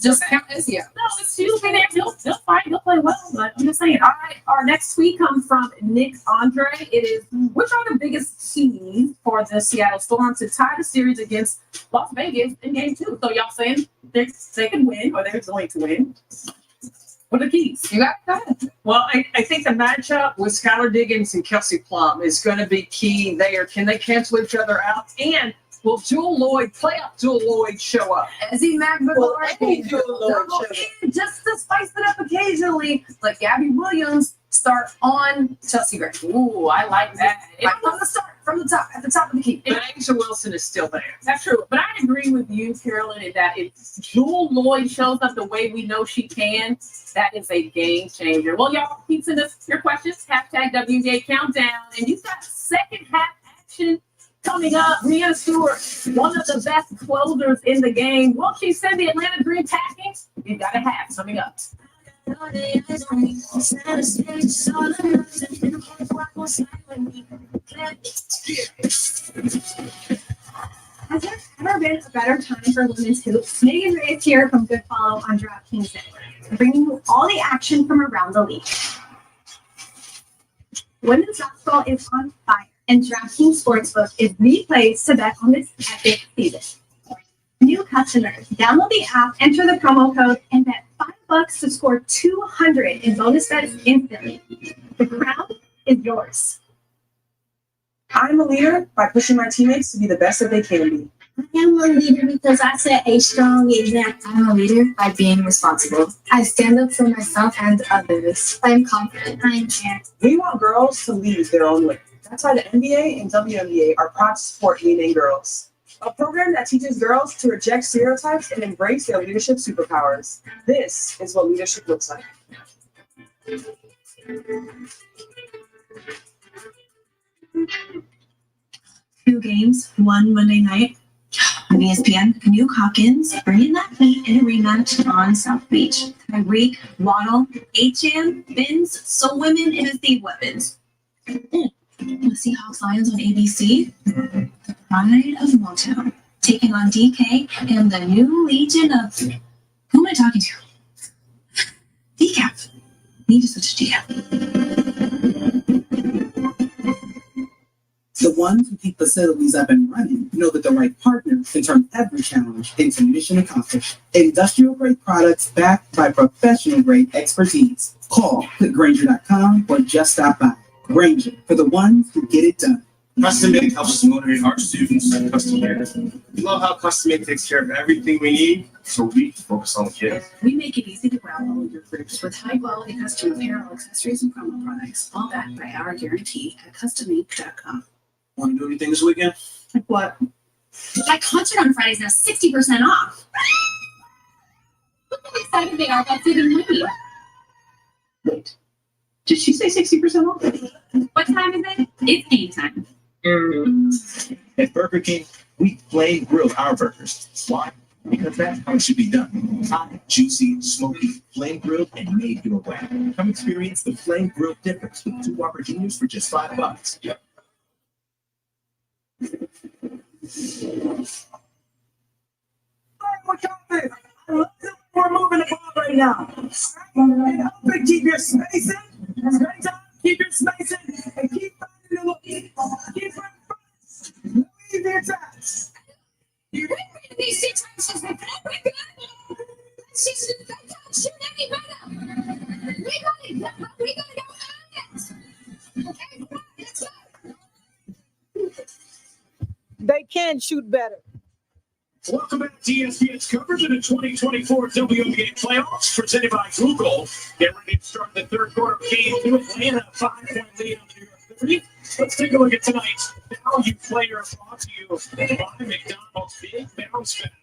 Just count SC out. No, it's usually there. He'll fight. He'll play well. But I'm just saying. All right. Our next tweet comes from Nick Andre. It is, which are the biggest keys for the Seattle Storm to tie the series against Las Vegas in game 2? So y'all saying they can win or they're going to win? What are the keys? You got it. Well, I think the matchup with Skylar Diggins and Kelsey Plum is going to be key there. Can they cancel each other out? And will Jewel Lloyd, playoff Jewel Lloyd, show up? Izzy Magbagor, Well, any Jewel Lloyd just to spice it up occasionally, like Gabby Williams start on Chelsea Gray. Ooh, I like that. Like from the start, from the top, at the top of the key. But Asia Wilson is still there. That's true. But I agree with you, Carolyn, that if Jewel Lloyd shows up the way we know she can, that is a game changer. Well, y'all keep sending us your questions. Hashtag WNBA Countdown. And you've got second half action coming up. Brianna Stewart, one of the best closers in the game. Will she send the Atlanta Dream packing? You've got a half coming up. Has there ever been a better time for women's hoops? Megan Reyes here from Good Follow on DraftKings Network, bringing you all the action from around the league. Women's basketball is on fire, and DraftKings Sportsbook is the place to bet on this epic season. New customers, download the app, enter the promo code, and bet $5 to score $200 in bonus bets instantly. The crown is yours. I'm a leader by pushing my teammates to be the best that they can be. I am a leader because I set a strong example. I'm a leader by being responsible. I stand up for myself and others. I'm confident. I'm fair. We want girls to lead their own way. That's why the NBA and WNBA are proud to support Leading Girls, a program that teaches girls to reject stereotypes and embrace their leadership superpowers. This is what leadership looks like. 2 games, 1 Monday night on ESPN. New Hawkins bringing that heat in a rematch on South Beach. Tyreek, Waddle, H.M., Vince, so women in a thief weapons. The Seahawks Lions on ABC. The Pride of Motown taking on DK and the new Legion of. Who am I talking to? Decaf. Need to switch to decaf. The ones who keep facilities up and running know that the right partner can turn every challenge into mission accomplished. Industrial-grade products backed by professional-grade expertise. Call Granger.com or just stop by. Granger, for the ones who get it done. Custom Made helps us motivate our students and custom made. We love how Custom Made takes care of everything we need, so we can focus on the kids. We make it easy to grab all of your groups with high-quality custom apparel, accessories, and promo products, all backed by our guarantee at CustomMade.com. Want to do anything this weekend? Like what? My concert on Friday is now 60% off. Look how excited they are about saving money. Wait, did she say 60% off? What time is it? It's game time. At Burger King, we flame grill our burgers. Why? Because that's how it should be done. Hot, juicy, smoky, flame grilled, and made your way. Come experience the flame grilled difference with 2 Whopper Juniors for just $5. Yep. We're moving the ball right now. Help keep your spacing. Right time, keep your spacing and keep finding the look. Keep finding first. Leave the attacks. You're right in these situations. We're good. She's they can't shoot any better. We gotta go on it. Okay, come on, let's go. They can shoot better. Welcome back to ESPN's coverage of the 2024 WNBA playoffs, presented by Google. Get ready to start the third quarter of Game-2. Atlanta, 5-point lead on the New York Liberty. Let's take a look at tonight's value player brought to you by McDonald's. Big bounce back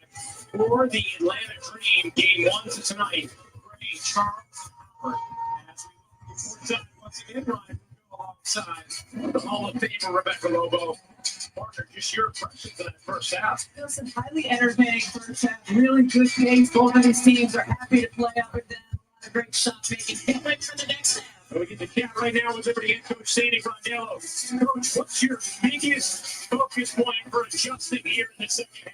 for the Atlanta Dream. Game 1 to tonight. Gray, Charles, Howard. As we look once again, Ryan will go alongside the Hall of Famer Rebecca Lobo. Parker, just your impressions of that first half. It was a highly entertaining first half. Really good pace. Both of these teams are happy to play up and down. A lot of great shot making. Can't wait for the next half. We get the chat right now with Liberty head coach Sandy Brondello. Coach, what's your biggest focus point for adjusting here in the second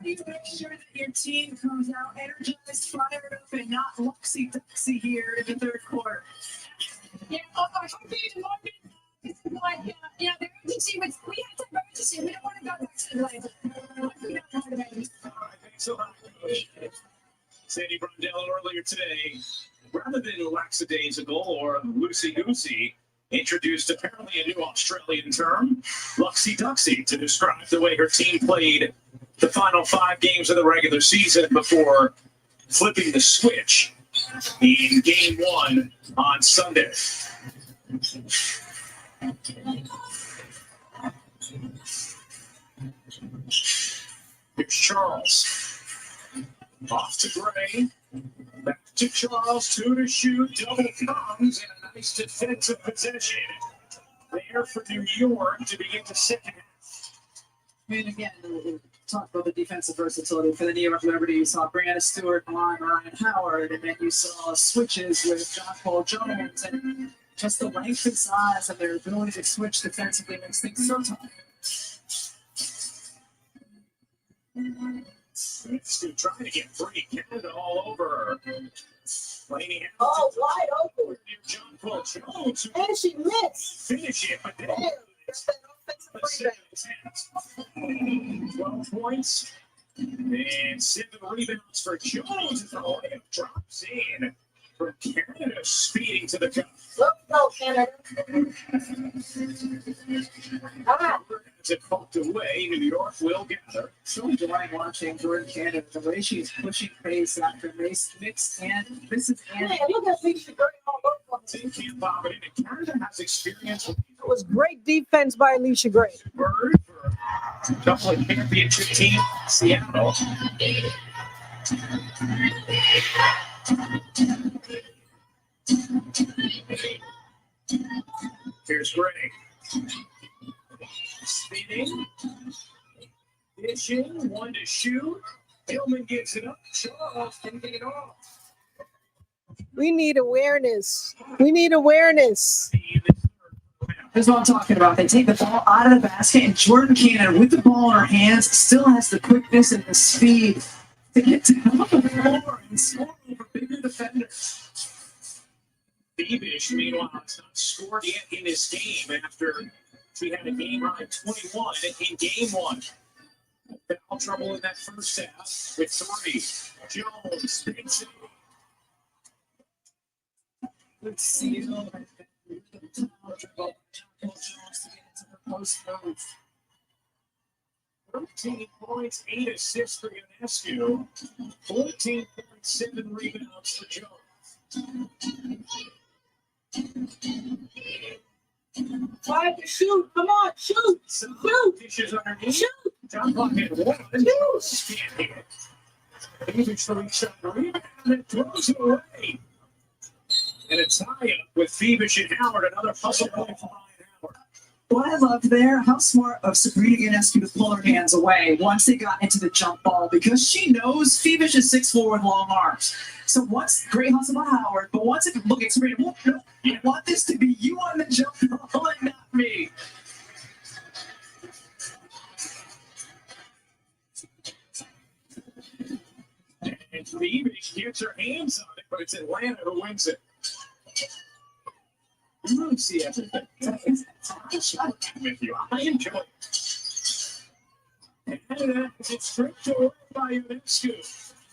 You make sure that your team comes out energized, fired up, and not loosey-goosey here in the third quarter. Yeah, I hope you like, the urgency was, we have to urgency. We don't want to go back to the life. We don't want to be. Thanks a lot, Coach. Sandy Brondello earlier today, rather than lackadaisical or loosey-goosey, introduced apparently a new Australian term, luxy-duxy, to describe the way her team played the final 5 games of the regular season before flipping the switch in Game 1 on Sunday. Here's Charles. Off to Gray. Back to Charles. 2 to shoot. Double comes and a nice defensive possession there for New York to begin the second half. And again, we'll talk about the defensive versatility for the New York Liberty. You saw Brianna Stewart on Ryan Howard, and then you saw switches with John Paul Jones, and just the length and size of their ability to switch defensively makes things so tough. Still trying to get free. Canada all over. Laney Oh, wide open. John Paul Jones. And she missed. Finish it, but then 12 points and 7 rebounds for Jones as the layup drops in from Canada, speeding to the cup. Let's go, Canada. As it poked away, New York will gather. So enjoying watching Jordan Canada, the way she's pushing pace after mix and misses and Man, look at Leisha Gray all over. They can't bob it in. Canada has experience with It was great defense by Alicia Gray. Bird for a couple of championship teams, Seattle. Here's Gray. Spinning. Dishing. 1 to shoot. Hillman gets it up. Charles can get it off. We need awareness. We need awareness. That's what I'm talking about. They take the ball out of the basket, and Jordan Canada, with the ball in her hands, still has the quickness and the speed to get to the floor and score over bigger defenders. Fiebich, meanwhile, has not scored yet in this game after she had a game-high 21 in Game 1. Foul trouble in that first half with 3. Jones, Vincent. Good seal. Jones to get into the post move. 13 points, 8 assists for Ionescu, 14.7 rebounds for Jones. Try to shoot. Come on, shoot. Shoot. Dishes underneath. Shoot. Down pocket one. Shoot. Can't hit. Fiebich the weak shot rebound and throws it away. And a tie-up with Fiebich and Howard. Another hustle play for Ryan Howard. What I loved there, how smart of Sabrina Ionescu to pull her hands away once they got into the jump ball, because she knows Fiebich is 6'4" with long arms. So once, great hustle by Howard, but once it look at Sabrina, no, I want this to be you on the jump ball and not me. And Fiebich gets her hands on it, but it's Atlanta who wins it. You really see everything. With you. I enjoy it. And that is it stripped away by Ionescu.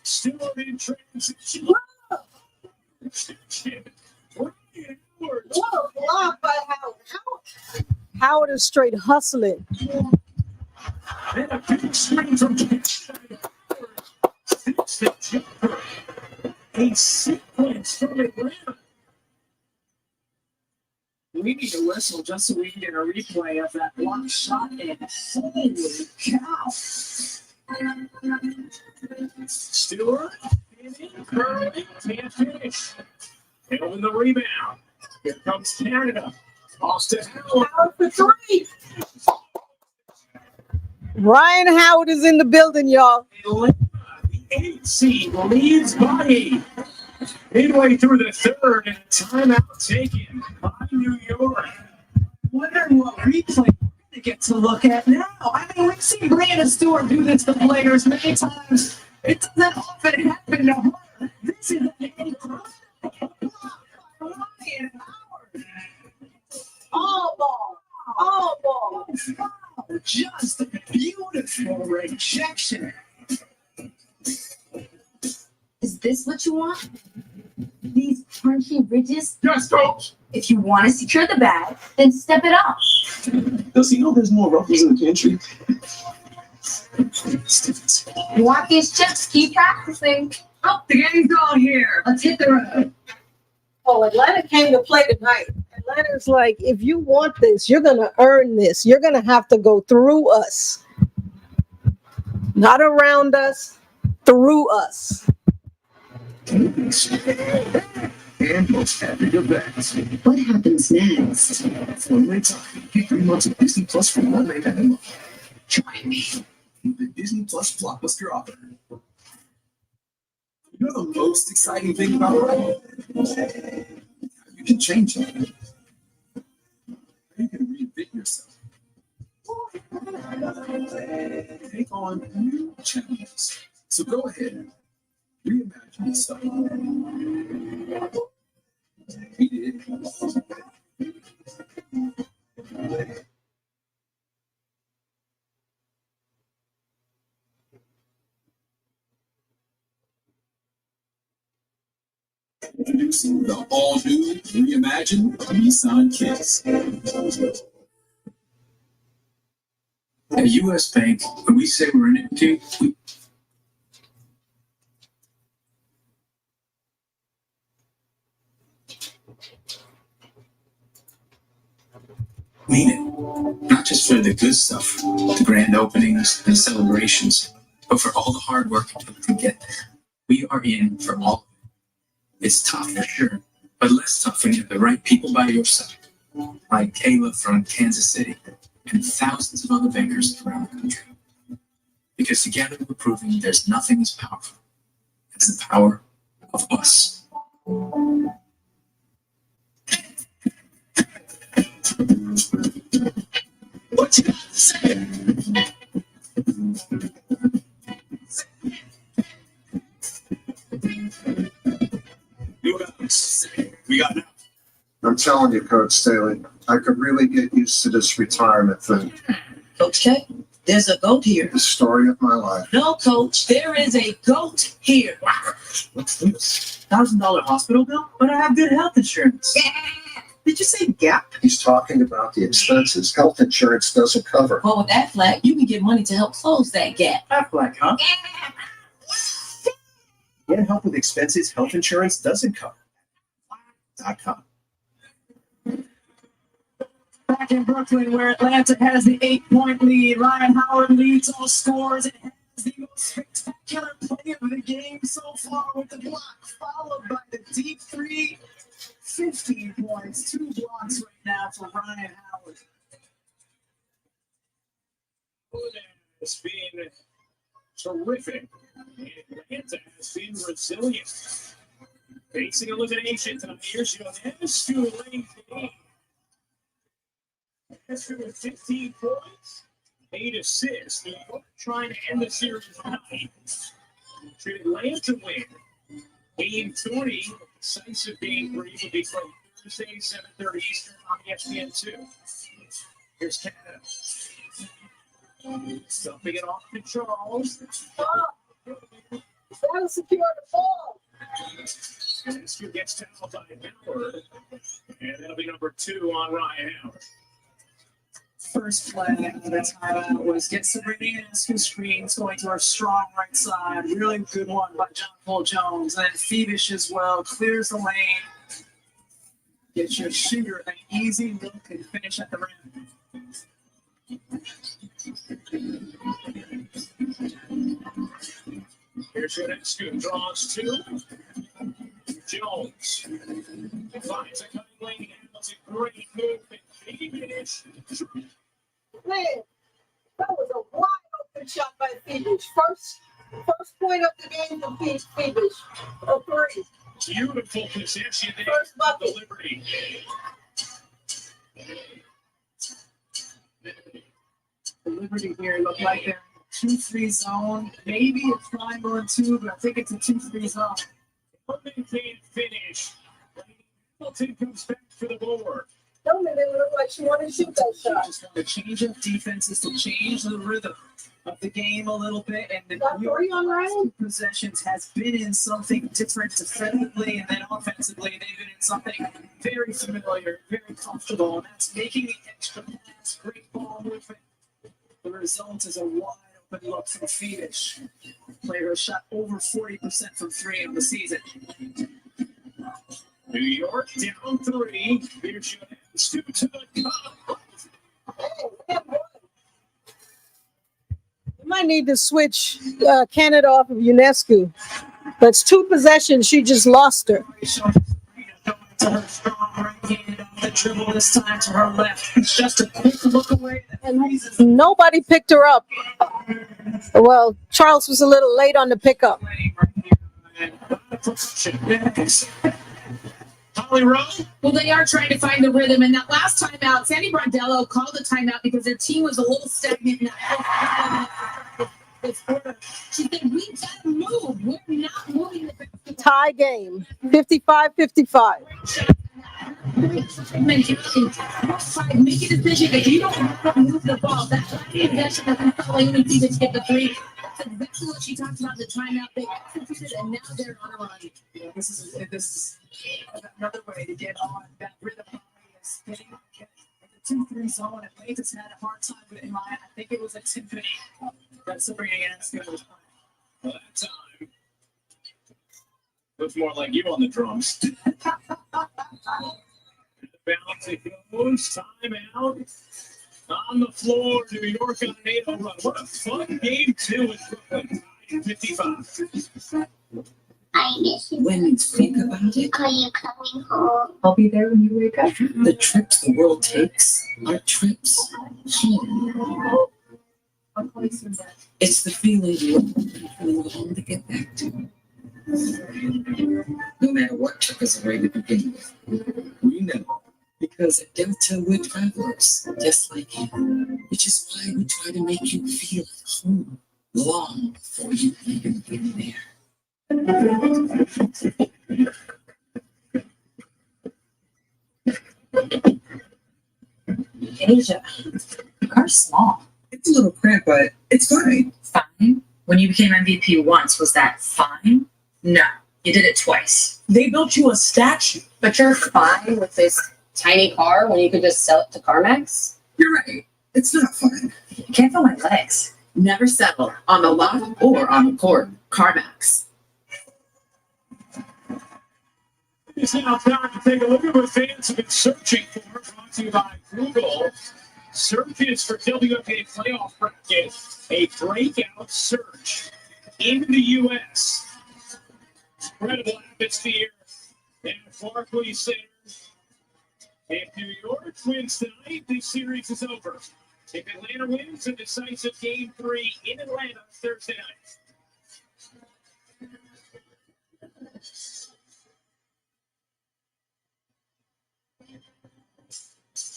Stewart in transition. What a block by Howard. Howard is straight hustling. And a big screen from a sequence from Atlanta. We need a whistle just so we can get a replay of that block shot in. Holy cow. Stewart, Curry, can't finish. Held in the rebound. Here comes Canada. Toss to Howard. Howard for three. Ryan Howard is in the building, y'all. Atlanta, the 8th seed, leads by 8. Midway through the third, and a timeout taken by New York. Wondering what replay we're going to get to look at now. I mean, we've seen Brandon Stewart do this to players many times. It doesn't often happen to her. This is an incredible Ryan Howard. All ball. All ball. Wow, just a beautiful rejection. Is this what you want? These crunchy ridges? Yes, coach. If you want to secure the bag, then step it up. Does he know there's more ruffles in the pantry? You want these chips? Keep practicing. Oh, the game's on here. Let's hit the road. Oh, Atlanta came to play tonight. Atlanta's like, if you want this, you're going to earn this. You're going to have to go through us. Not around us, through us. And most happy events. What happens next? One way time. Get 3 months of Disney Plus for $1.99 a month. Join me. The Disney Plus Blockbuster offer. You know the most exciting thing about life? You can change it. You can reinvent yourself. Take on new challenges. So go ahead. Reimagine yourself. We did. Introducing the all-new reimagined Nissan Kiss. At U.S. Bank, when we say we're in it too, we mean it. Not just for the good stuff, the grand openings and celebrations, but for all the hard work it took to get there. We are in for all of it. It's tough for sure, but less tough when you have the right people by your side, like Kayla from Kansas City and thousands of other bankers around the country. Because together we're proving there's nothing as powerful as the power of us. What you say? We got now. I'm telling you, Coach Staley, I could really get used to this retirement thing. Coach K, there's a goat here. The story of my life. No, Coach, there is a goat here. What's this? $1,000 hospital bill, but I have good health insurance. Did you say gap? He's talking about the expenses health insurance doesn't cover. Well, with that flag, you can get money to help close that gap. Aflac, huh? Get help with expenses health insurance doesn't cover. .com. Back in Brooklyn, where Atlanta has the 8-point lead, Ryan Howard leads all scores and has the most spectacular play of the game so far with the block, followed by the deep three. 15 points, 2 blocks right now for Ryan Howard. Has been terrific. Atlanta has been resilient. Facing elimination tonight. Here's Ionescu late game. Ionescu with 15 points, 8 assists. New York trying to end the series tonight. Should Atlanta win? Game 20, decisive game 3 will be played Thursday, 7:30 Eastern on ESPN2. Here's Canada. Stumping it off to Charles. That'll secure the ball. Ionescu gets tackled by Howard. And that'll be number 2 on Ryan Howard. First play of the timeout was get Sabrina Ionescu screens going to our strong right side. Really good one by John Paul Jones. And then Fiebich as well clears the lane. Get your shooter an easy look and finish at the rim. Here's Ionescu, draws 2. Jones finds a cutting lane. That's a great move. And Fiebich. Man, that was a wide open shot by Fiebich. First point of the game for Fiebich. A 3. Beautiful possession there. First bucket. The Liberty. The Liberty here look like they're in a 2-3 zone. Maybe a triangle and 2, but I think it's a 2-3 zone. Unmaintained finish. Hamilton comes back for the board. Tillman didn't look like she wanted to shoot that shot. Just want to change up defenses to change the rhythm of the game a little bit. And the Got 3 on Ryan? possessions has been in something different defensively, and then offensively they've been in something very familiar, very comfortable, and that's making the extra pass. Great ball movement. The result is a wide open look from Fiebich. Player has shot over 40% from 3 on the season. New York down 3. Here's Ionescu to the cup. You might need to switch Canada off of Ionescu. That's 2 possessions. She just lost her. To her strong right hand on the dribble, this time to her left. It's just a quick look away. Nobody picked her up. Well, Charles was a little late on the pickup. Holly Rowe. Well, they are trying to find the rhythm. And that last timeout, Sandy Brondello called the timeout because their team was a little stagnant. She said, we gotta move. We're not moving the basketball. Tie game. 55-55. Make a decision if you don't move the ball. That's why the possession that we felt like we needed to get the 3. That's exactly what she talked about, the timeout. They executed, and now they're on a run. Yeah, this is another way to get on that rhythm. Is getting in the 2-3 zone. Atlanta's had a hard time with it in mind. I think it was a Tiffany that Sabrina Ionescu was playing. Well, that time looks more like you on the drums. Bounce it goes. Timeout. On the floor, New York on an 8-0 run. What a fun game, too, with Brooklyn. 55. I miss you. When you think about it, Are you coming home? I'll be there when you wake up. the trips the world takes are trips home. It's the feeling you long to get back to. No matter what took us away to begin with, we know. Because at Delta we're travelers, just like you. Which is why we try to make you feel at home long before you even get there. Asia, the car's small. It's a little cramped, but it's fine. Fine. When you became MVP once, was that fine? No, you did it twice. They built you a statue. But you're fine with this tiny car when you could just sell it to CarMax? You're right. It's not fun. Can't feel my legs. Never settle on the lot or on the court. CarMax. It's now time to take a look at what fans have been searching for, brought to you by Google. Searches for WNBA playoff bracket, a breakout search in the U.S. Incredible atmosphere at Barclays Center. If New York wins tonight, this series is over. If Atlanta wins, a decisive Game 3 in Atlanta Thursday night.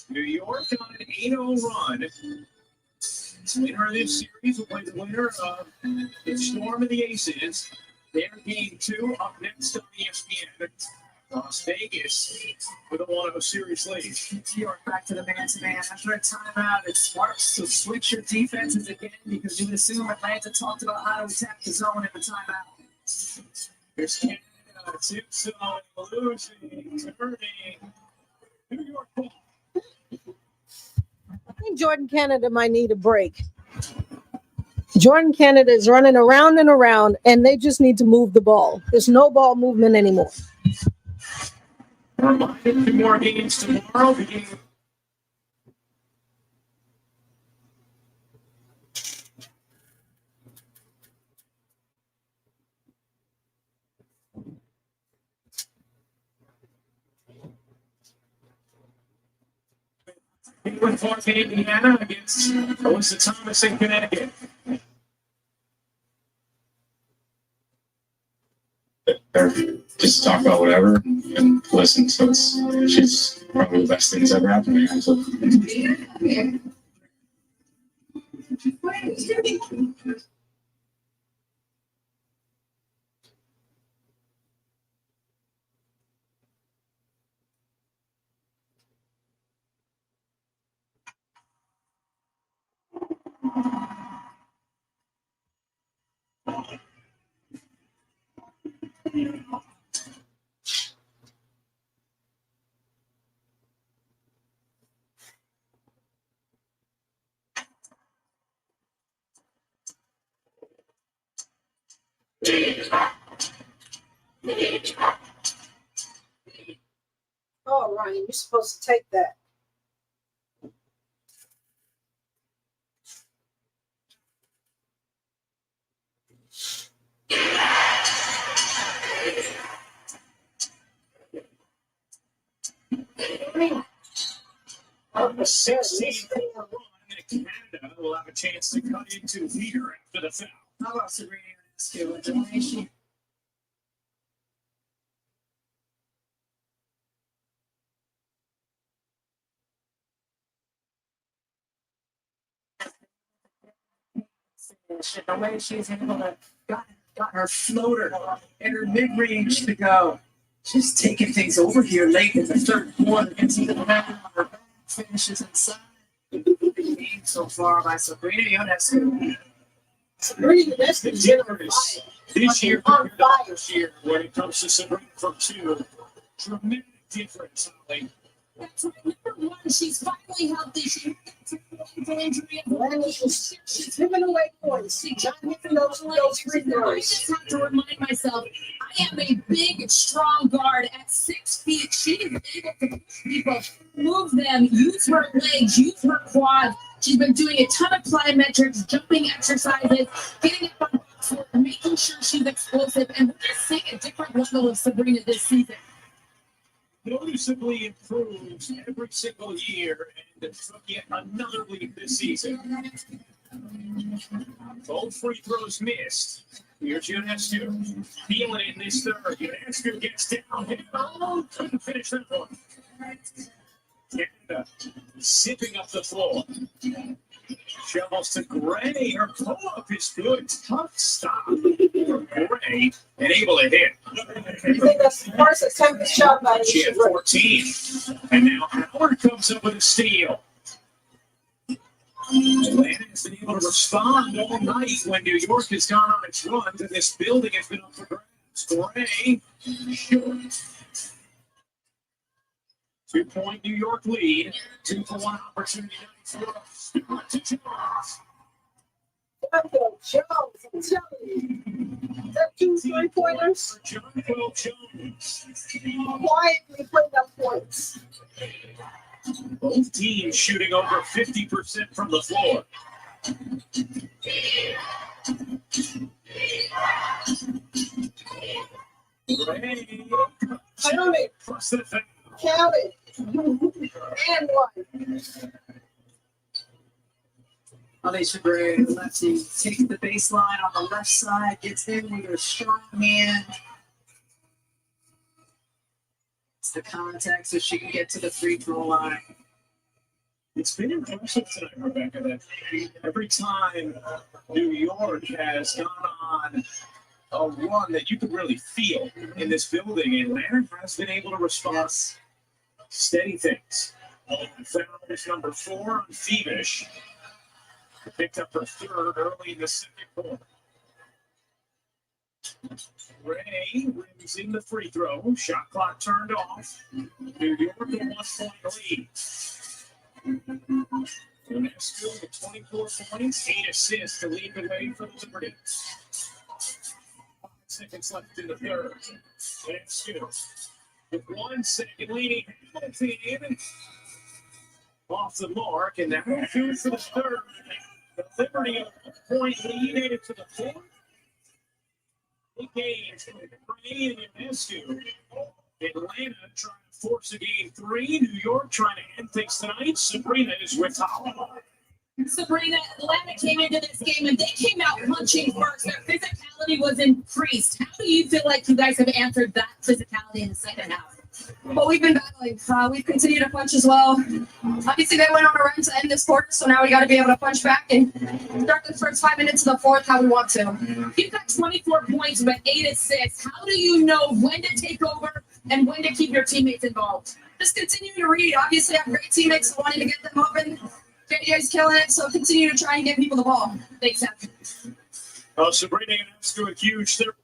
New York on an 8-0 run. Winner of this series will play the winner of the Storm and the Aces. Their Game 2 up next on ESPN. Las Vegas with a 1-0 series lead. New York back to the man-to-man. After a timeout, it's smart to switch your defenses again because you would assume Atlanta talked about how to attack the zone in the timeout. Here's Canada, Tipson, losing, turning. New York ball. I think Jordan Canada might need a break. Jordan Canada is running around and around, and they just need to move the ball. There's no ball movement anymore. Two more games tomorrow. Beginning with Clark, Indiana against Alyssa Thomas in Connecticut. Or just talk about whatever and listen. So she's probably the best thing that's ever happened to me. So. Oh, Ryan, you're supposed to take that. On the 16th run, Canada will have a chance to cut into leader after the foul. How about Sabrina Ionescu? Elimination. The way she's able to got her floater and her mid-range to go. She's taking things over here late in the third quarter. Gets into the back of her back, finishes inside. The game so far by Sabrina Ionescu. Sabrina Ionescu is Difference this year compared to last year when it comes to Sabrina from two. Tremendous difference, Holly. That's right. Number one, she's finally healthy. She injury. She's giving away points. She's not hitting those free throws. I just have to remind myself, I am a big, strong guard at 6 feet. She is able to push people, move them, use her legs, use her quads. She's been doing a ton of plyometrics, jumping exercises, getting up on box work, making sure she's explosive, and we're just seeing a different level of Sabrina this season. Noticeably improves every single year and took yet another lead this season. Both free throws missed. Here's Ionescu. Feeling it in this third. Ionescu gets down. Oh, couldn't finish that one. Canada zipping up the floor. Shovels to Gray. Her pull-up is good. Tough stop for Gray and able to hit. I think that's the first attempt shot by She had 14. And now Howard comes up with a steal. Atlanta has been able to respond all night when New York has gone on its runs, and this building has been up for grabs. Gray, short. 2-point New York lead. 2-for-1 opportunity for Stewart to Jones. Jones, I'm telling you. That 2 3-pointers. Jonquil Jones. Quietly putting up points. Both teams shooting over 50% from the floor. Count it. Count it. And one. Alicia Gray, lefty, takes the baseline on the left side, gets in with her strong hand. It's the contact so she can get to the free throw line. It's been impressive tonight, Rebecca, that every time New York has gone on a run that you could really feel in this building, Atlanta has been able to respond. Steady things. Foul is number 4 on Fiebich. Picked up her 3rd early in the second quarter. Ray rims in the free throw. Shot clock turned off. New York with a 1-point lead. Ionescu with 24 points, 8 assists to lead the way for the Liberties. 5 seconds left in the third. Ionescu with 1 second leading Hamilton off the mark, and that will do for the third. The Liberty a point lead headed to the fourth. The games with Ray and Ionescu. Atlanta trying to force a game 3. New York trying to end things tonight. Sabrina is with Holland. Sabrina, Atlanta came into this game and they came out punching first. Their physicality was increased. How do you feel like you guys have answered that physicality in the second half? Well, we've been battling. We've continued to punch as well. Obviously, they went on a run to end this quarter, so now we got to be able to punch back and start the first 5 minutes of the fourth how we want to. You've got 24 points but 8 assists. How do you know when to take over and when to keep your teammates involved? Just continue to read. Obviously, I have great teammates wanting to get them open. JD's killing it, so continue to try and get people the ball. Thanks, Sam. Sabrina Ionescu, a huge third.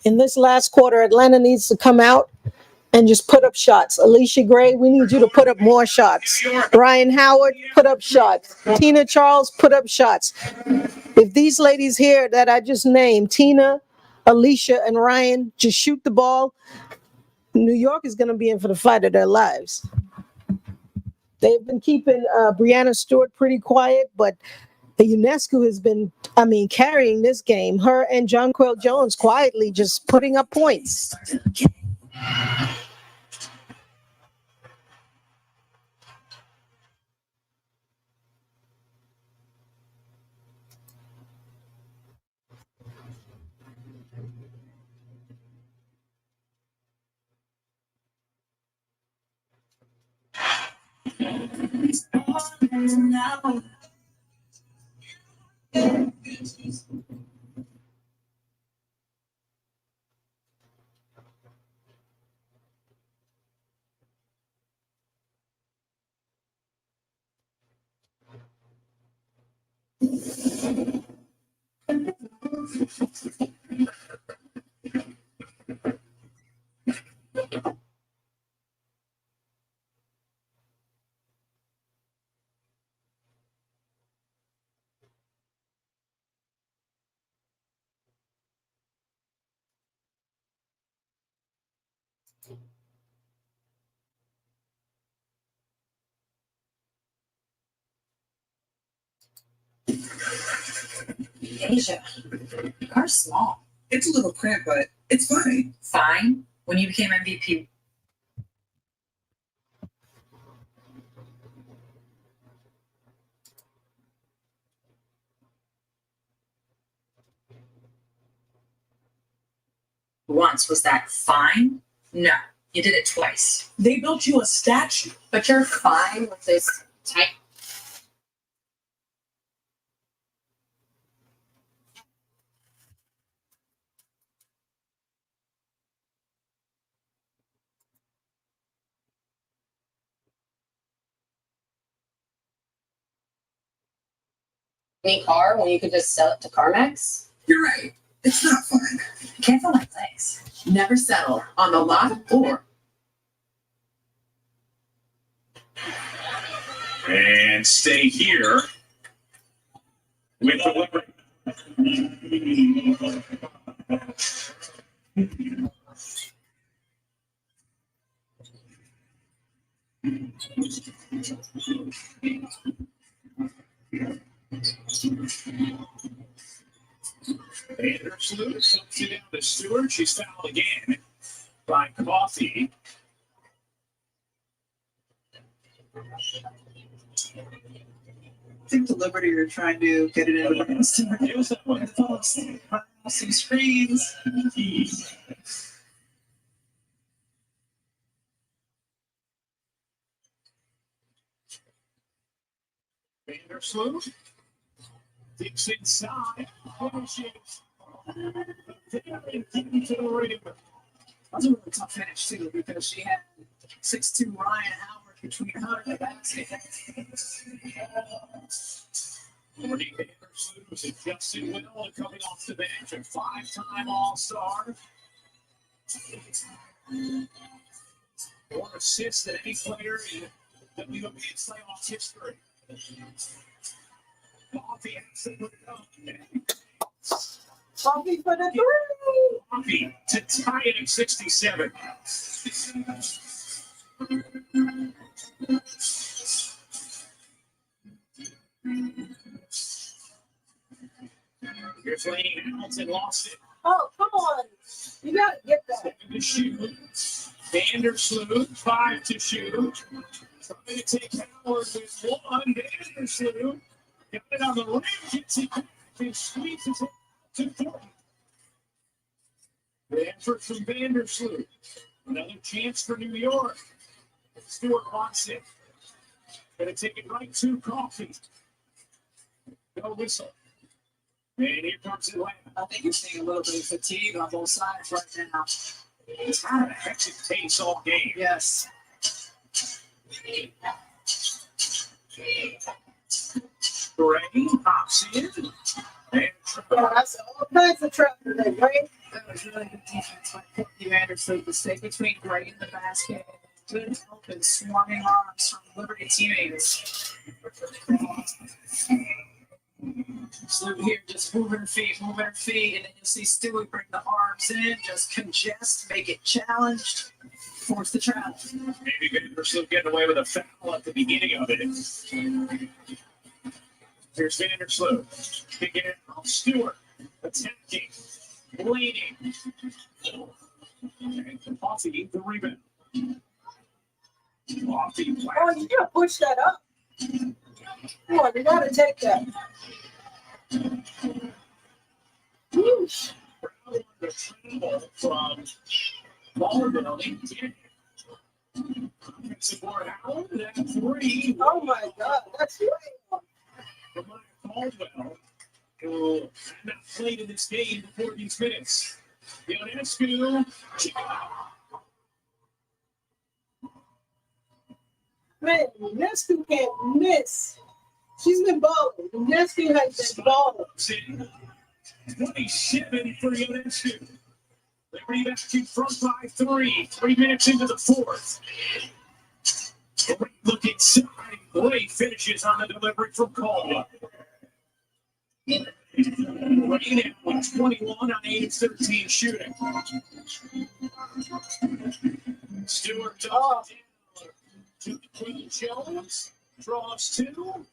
In this last quarter, Atlanta needs to come out and just put up shots. Alicia Gray, we need you to put up more shots. Ryan Howard, put up shots. Tina Charles, put up shots. If these ladies here that I just named, Tina, Alicia, and Ryan, just shoot the ball, New York is going to be in for the fight of their lives. They've been keeping Brianna Stewart pretty quiet, but Ionescu has been, carrying this game. Her and Jonquil Jones quietly just putting up points. Asia, your car's small. It's a little cramped, but it's fine. Fine. When you became MVP, once, was that fine? No, you did it twice. They built you a statue. But you're fine with this tight. Any car when you could just sell it to CarMax? You're right. It's not fun. Careful my legs. Never settle on the lot or. And stay here with delivery. Anderson comes it down to Stewart. She's fouled again by Coffee. I think the Liberty are trying to get it in some screens. Vandersloot digs inside, finishes. Getting to the rim. That's a really tough finish too, because she had 6'2" Ryan Howard between her and the basket. Morty Vandersloot was adjusting well coming off the bench, a five-time All-Star. More assists than any player in WNBA playoff history. Coffee has to put it up. Coffee for the three. Coffee to tie it at 67. Here's Leonie Hamilton, lost it. Oh, come on. You got to get that. To shoot. Vandersloot, 5 to shoot. Trying to take Howard with one. Vandersloot got it on the rim. Gets it back and squeezes it to Thornton. The effort from Vandersloot. Another chance for New York. Stewart wants it. Gonna take it right to Coffee. No whistle. And here comes Atlanta. I think you're seeing a little bit of fatigue on both sides right now. It's had a hectic pace all game. Yes. Gray pops in. And That's all kinds of trouble today, right? That was really good defense by Courtney Vandersloot. The stay between Gray and the basket. Good open swarming arms from Liberty teammates. Sloot here just moving her feet, and then you'll see Stewie bring the arms in, just congest, make it challenged, force the travel. maybe Vandersloot getting away with a foul at the beginning of it. Here's Vandersloot. Kicking it off. Stewart attacking. Bleeding. And Coffee the rebound. Coffee. Oh, you gotta push that up. Come on, you gotta take that. Whoosh. The travel from Ballerville. Offensive board Howard. That three. Oh my God, that's right. From Mike Caldwell, who had not played in this game before these minutes. Ionescu. Man, Nescu can't miss. She's been balling. Nescu has been balling. 27 for Ionescu. Liberty back in front by 3. 3 minutes into the fourth. Great look inside. Great finishes on the delivery from Caldwell. Right now with 21 on 8 of 13 shooting. Stewart does it down to Queen Jones. Draws 2.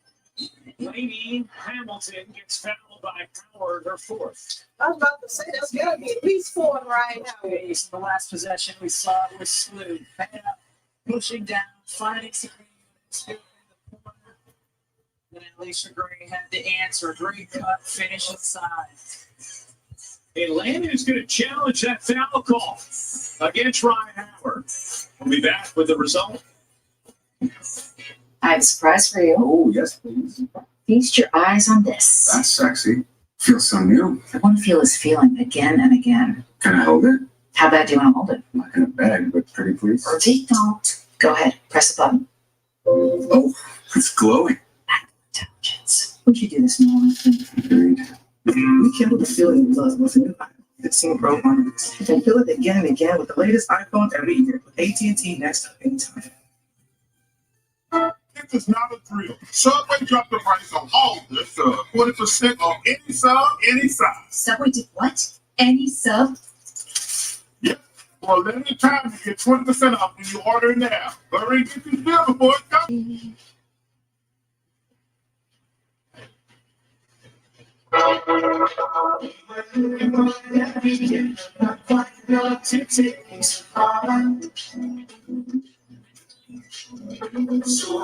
Leonie Hamilton gets fouled by Howard, her fourth. I was about to say that's gotta be at least 4 right now. In the last possession, we saw it with Sloot. Pushing down, finding some in the corner. Then Alicia Gray had the answer. Great cut, finish inside. Atlanta is going to challenge that foul call against Ryan Howard. We'll be back with the result. I have a surprise for you. Oh, yes, please. Feast your eyes on this. That's sexy. Feels so new. I want to feel this feeling again and again. Can I hold it? How bad do you want to hold it? Not in a bag, but pretty please. Pretty, don't. Go ahead, press the button. Oh, it's glowing. Intelligence. What'd you do this morning? Agreed. Rekindle the feeling of love with a new iPhone 15 Pro Max. And feel it again and again with the latest iPhone every year with AT&T Next Up Anytime. This is not a drill. Subway dropped the price on all their subs. 20% on any sub, any size. Subway did what? Any sub? Yep. For a limited time, you get 20% off when you order now. Hurry and get this bill before it comes. So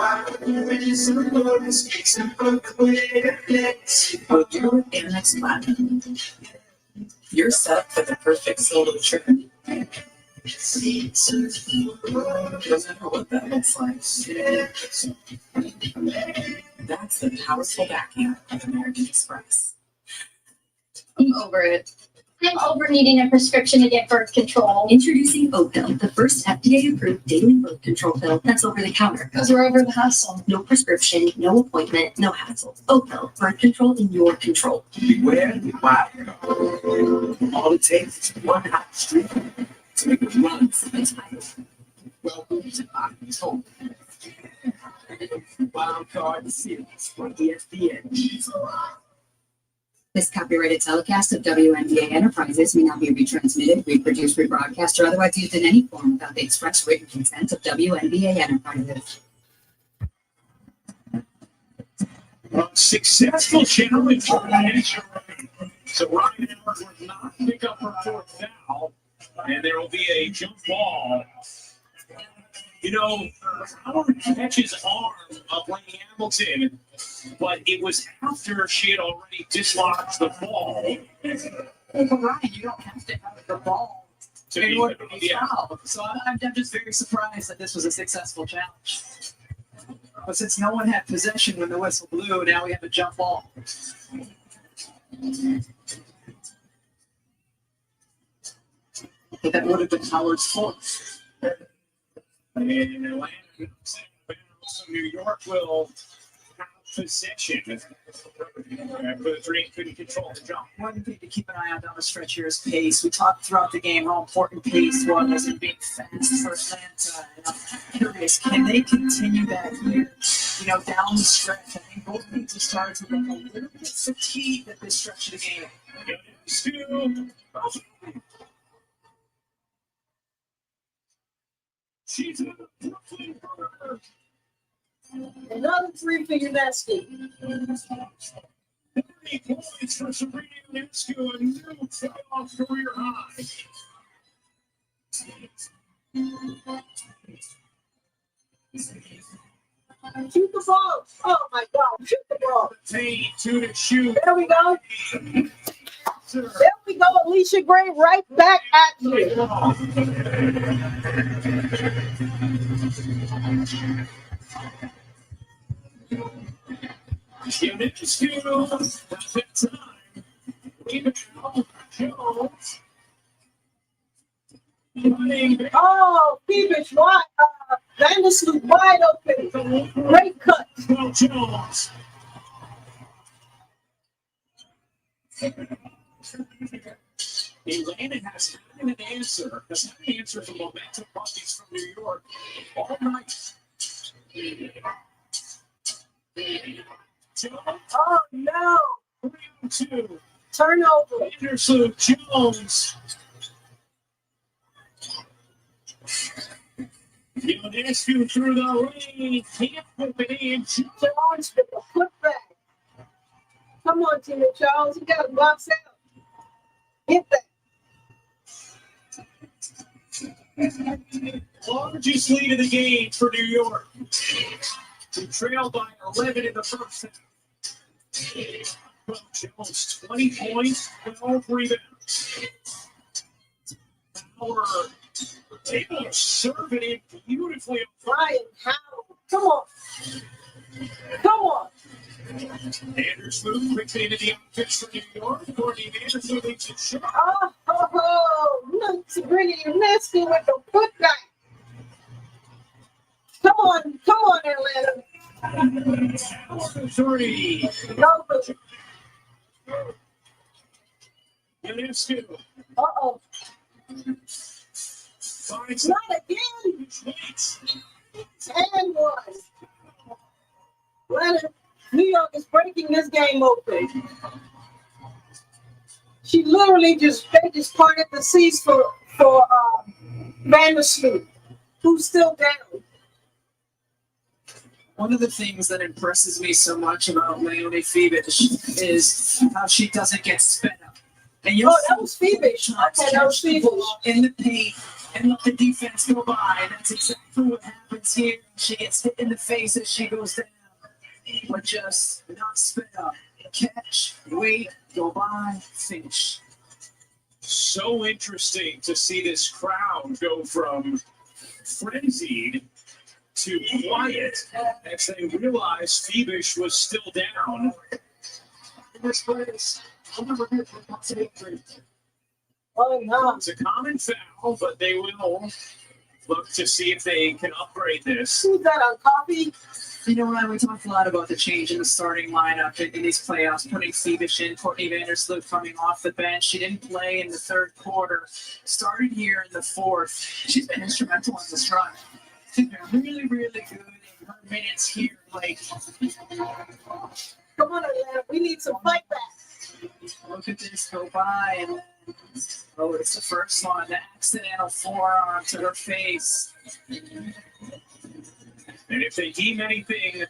I Amex Platinum. You're set for the perfect solo trip. No matter what that looks like. That's the powerful backing of American Express. I'm over it. I'm over needing a prescription to get birth control. Introducing Opill, the first FDA-approved daily birth control pill that's over the counter. Because we're over the hassle. No prescription, no appointment, no hassle. Opill, birth control in your control. Beware the wild. All it takes is one hot streak to make it run from its height. Welcome to Bobby's home. Wild card series for ESPN. This copyrighted telecast of WNBA Enterprises may not be retransmitted, reproduced, rebroadcast, or otherwise used in any form without the express written consent of WNBA Enterprises. Successful challenge for Ryan. So Ryan Howard would not pick up her fourth foul, and there will be a jump ball. You know, Howard catches arm of Lane Hamilton, but it was after she had already dislodged the ball. Well, Ryan, you don't have to have the ball in order to be fouled. So I'm just very surprised that this was a successful challenge. But since no one had possession when the whistle blew, now we have a jump ball. But that would have been Howard's fault. And Atlanta, also New York will have possession. But the Dream couldn't control the jump. One thing to keep an eye on down the stretch here is pace. We talked throughout the game how important pace was in being fast for Atlanta. And I'm curious, can they continue that here? You know, down the stretch. I think both teams have started to look a little bit fatigued at this stretch of the game. She's in the Brooklyn Burger. Another three for Unesco. 30 points for Sabrina Ionescu, a new playoff career high. Shoot the ball. Oh my God. Shoot the ball. Two to shoot. There we go. There we go. Alicia Gray right back at you. Oh, Fiebich wide. Vandersloot wide open. Great cut. Jones. Atlanta has had an answer. Has had an answer for momentum buckets from New York all night. Oh no! 3-2. Turnover. Vandersloot Jones. Ionescu through the lane. Can't put it in. Jones with the putback. Come on, Tina Charles. You got to box out. Hit that. Largest lead of the game for New York. Who trailed by 11 in the first half. Jones, 20 points, 12 rebounds. Power able to serve it in beautifully. Ryan Howard. Come on. Come on. Vandersloot quickly into the offense for New York. Courtney Vandersloot leads it short. Look, Sabrina Ionescu with the putback. Come on, Atlanta. Three. Ionescu. Uh-oh. Finds Not again. And one. Leonard, New York is breaking this game open. She literally they just parted the seas for Vandersloot, who's still down. One of the things that impresses me so much about Leonie Fiebich is how she doesn't get sped up. And that was Fiebich. Okay, that was Fiebich. In the paint and let the defense go by. And that's exactly what happens here. She gets hit in the face as she goes down, but just not sped up. Catch, wait, go by, finish. So interesting to see this crowd go from frenzied to quiet as they realized Fiebich was still down. Oh, no. It's a common foul, but they will look to see if they can upgrade this. Who's that on coffee? You know, Ryan, we talked a lot about the change in the starting lineup in these playoffs, putting Fiebich in, Courtney Vandersloot coming off the bench. She didn't play in the third quarter, started here in the fourth. She's been instrumental in this run. She's been really, really good in her minutes here. Like, come on, Atlanta, we need some fight back. Look at this go by, and oh, it's the first one, the accidental forearm to her face. And if they deem anything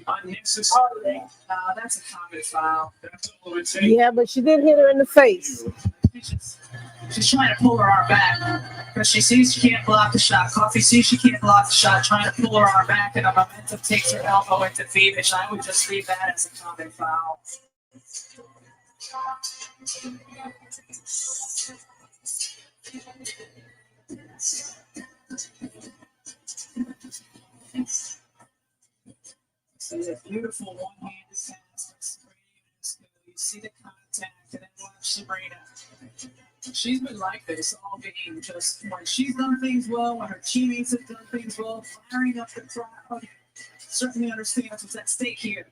unnecessary, that's a common foul. That's all it would say. Yeah, but she did hit her in the face. She's trying to pull her arm back because she sees she can't block the shot. Coffee sees she can't block the shot, trying to pull her arm back, and the momentum takes her elbow into Fiebich. I would just read that as a common foul. See a beautiful one-handed pass by Sabrina. You see the contact, and then watch Sabrina. She's been like this all game. Just when she's done things well, when her teammates have done things well, firing up the crowd. Certainly understands what's at stake here.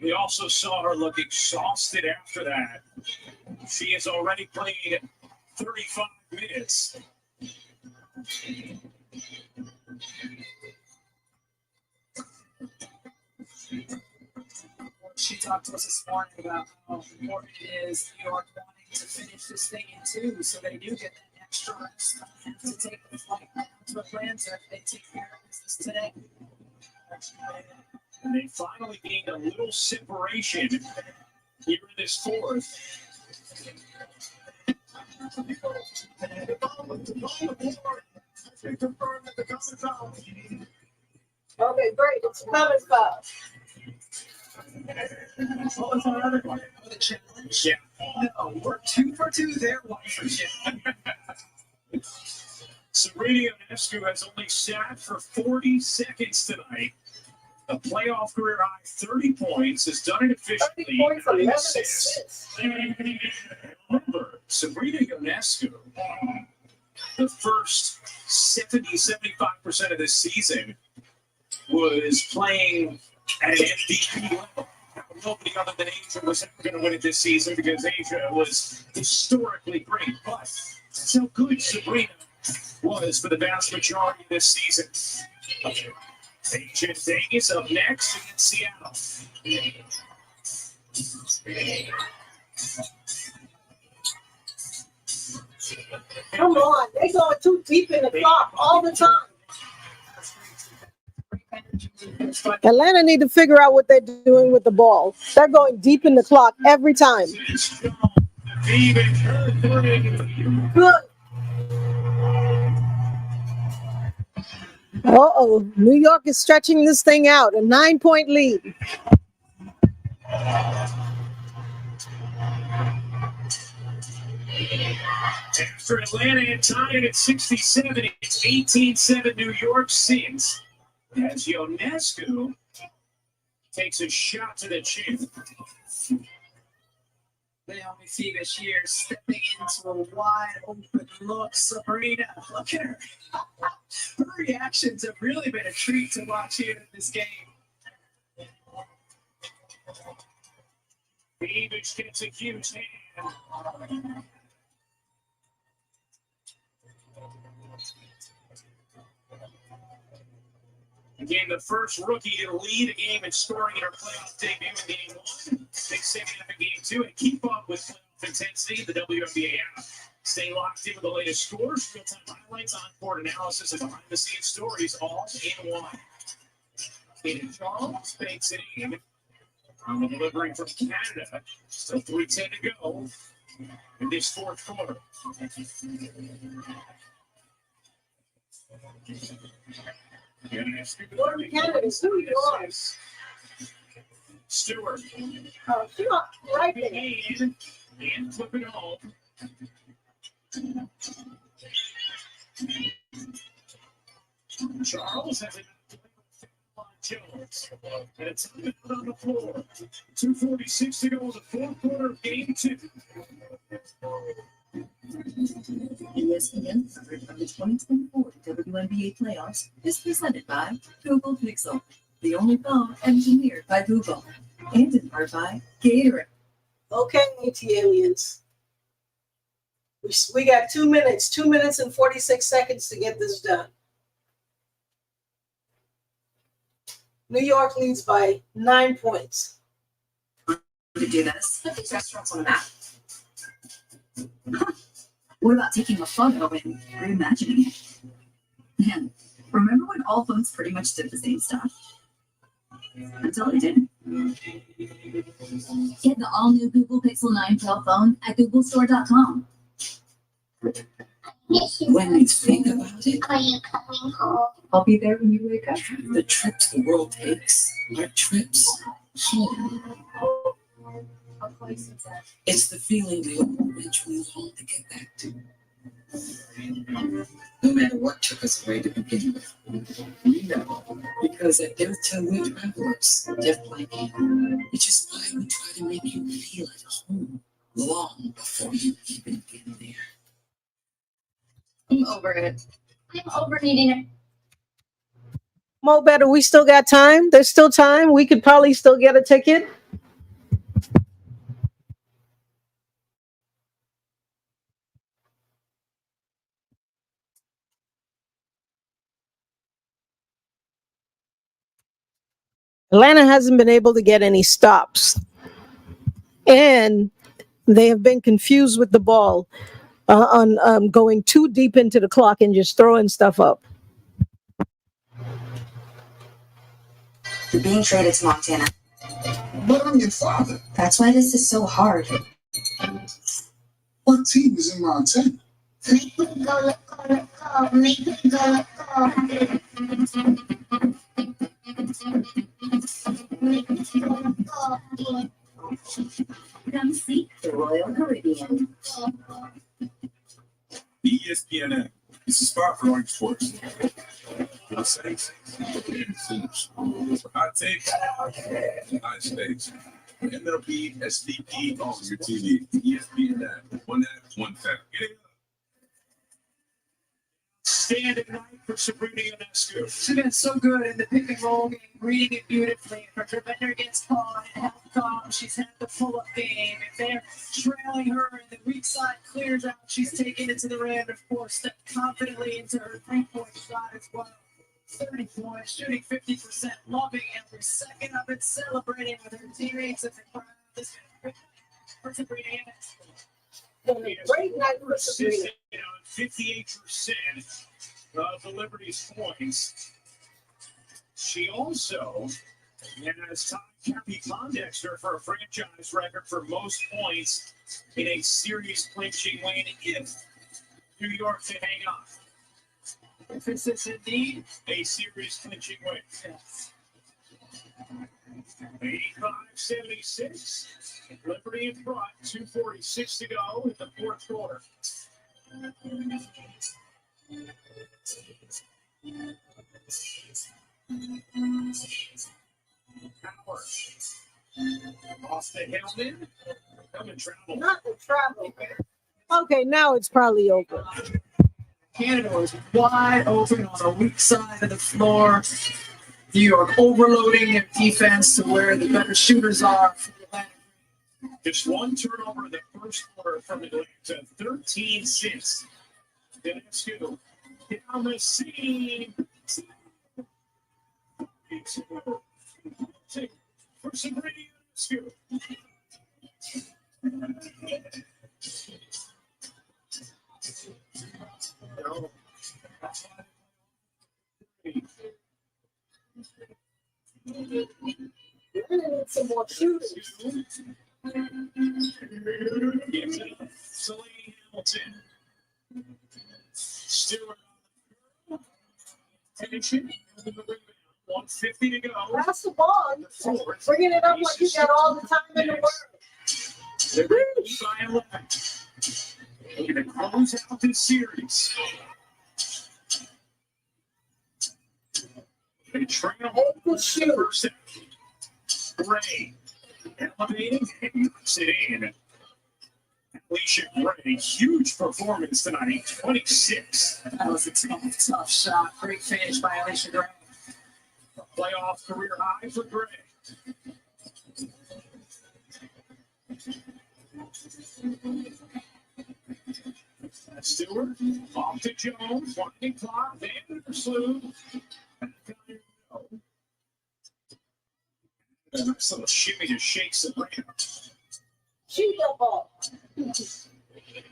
We also saw her look exhausted after that. She has already played 35 minutes. She talked to us this morning about how important it is New York wanting to finish this thing in two, so they do get that extra rest. Have to take the flight back to Atlanta if they take care of business today. And they finally gained a little separation here in this fourth. Okay, great. It's a common foul. Oh, it's another one. Oh, the challenge. Yeah. No, we're 2 for 2. They're 1 for 2. Sabrina Ionescu has only sat for 40 seconds tonight. A playoff career high 30 points, has done it efficiently. 30 points, 11 assists. Remember, Sabrina Ionescu, the first 70-75% of this season, was playing at an MVP level. Nobody other than Asia was ever going to win it this season because Asia was historically great. But that's how good Sabrina was for the vast majority of this season. Asia Vegas up next against Seattle. Come on, they going too deep in the clock all the time. Atlanta need to figure out what they're doing with the ball. They're going deep in the clock every time. Good. Uh-oh, New York is stretching this thing out. A 9-point lead. After Atlanta had tied it at 67, it's 18-7 New York since. As Ionescu takes a shot to the chin. Leonie Fiebich here stepping into a wide open look. Sabrina, look at her. Her reactions have really been a treat to watch here in this game. Fiebich gets a huge hand. Again, the first rookie to lead a game in scoring in her playoff debut in game 1. Big second half in game 2 and keep up with playoff intensity the WNBA app. Stay locked in with the latest scores, real-time highlights, on-court analysis, and behind-the-scenes stories all in one. Kaden Charles fakes it in on the delivery from Canada. Still 3:10 to go in this fourth quarter. Stewart. Oh, she was right there. And flip it home. Charles has it on Jones. And it's on the floor. 2:46 to go in the fourth quarter of game 2. ESPN coverage of the 2024 WNBA playoffs is presented by Google Pixel, the only phone engineered by Google, and in part by Gatorade. Okay, AT aliens. We got 2 minutes, 2 minutes and 46 seconds to get this done. New York leads by 9 points. To do this, put these restaurants on the map. What about taking a photo and reimagining it? Man, remember when all phones pretty much did the same stuff? Until they didn't. Get the all-new Google Pixel 9 Pro phone at googlestore.com. When you think about it, Are you coming home? I'll be there when you wake up. the trips the world takes are trips home. How close is that? It's the feeling we all eventually long to get back to. No matter what took us away to begin with, we know because at Delta we're travelers, just like you. Which is why we try to make you feel at home long before you even get there. I'm over it. I'm over needing it. Mo better, we still got time. There's still time. We could probably still get a ticket. Atlanta hasn't been able to get any stops. And they have been confused with the ball on going too deep into the clock and just throwing stuff up. You're being traded to Montana. But I'm your father. That's why this is so hard. What team is in Montana? Make it go, let go, let go. Make it go, let go. Make it go, let go. Come see the Royal Caribbean. ESPN app. It's a spot for orange sports. Hot takes, hot takes, hot stakes. MLB, SDP, on your TV. ESPN app. One app, one tap. Get it. Stand at night for Sabrina Ionescu. She's been so good in the pick and roll game, reading it beautifully. Her defender gets caught and half calm. She's had the pull-up game. If they're trailing her and the weak side clears out, she's taking it to the rim. Of course, stepped confidently into her three-point shot as well. 30 points, shooting 50%, loving every second of it, celebrating with her teammates at the crowd. This is for Sabrina Ionescu. Great night for Sabrina. 58% of the Liberty's points. She also has tied Kathy Pondexter for a franchise record for most points in a series clinching win if New York can hang on. If this is indeed a series clinching win. 85-76. Liberty in front. 2:46 to go in the fourth quarter. Power. Off the Hillman. Hillman travel. Not the travel. Okay, now it's probably over. Canada was wide open on the weak side of the floor. New York overloading their defense to where the better shooters are. Just one turnover in the first quarter from Atlanta. 13-6. Danescu down the seam. For Sabrina Danescu. No. Some more shooters. Celine Hamilton. Stewart. Finishing. 150 to go. Pass the ball. Bringing it up like you got all the time in the world. They're going to lead by 11. They're going to close out this series. They trail the first set. Gray elevating and knocks it in. Alicia Gray, huge performance tonight, 26. That was a tough shot. Great finish by Alicia Gray. Playoff career high for Gray. Stewart, off to Jones, winding clock, Vandersloot. A nice little shimmy to shake Sabrina. Shoot the ball.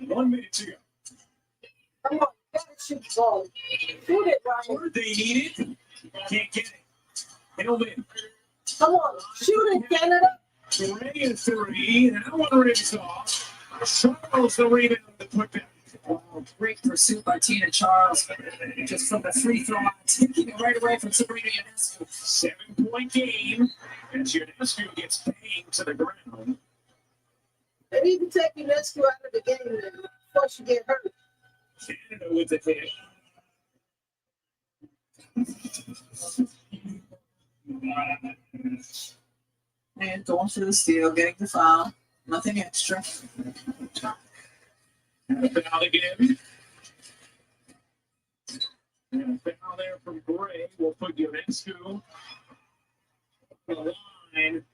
1 minute to go. Come on, you gotta shoot the ball. Shoot it, Ryan. They need it. Can't get it. Hillman. Come on, shoot it, Canada. Gray and 3. That one rips off. Charles the rebound to put back. Oh, great pursuit by Tina Charles. Just from the free throw line, taking it right away from Sabrina Ionescu. 7-point game. As Ionescu gets banged to the ground. They need to take Ionescu out of the game before she get hurt. Canada with the hit. And going for the steal, getting the foul. Nothing extra. And a foul again. And a foul there from Gray. We'll put Ionescu on the line.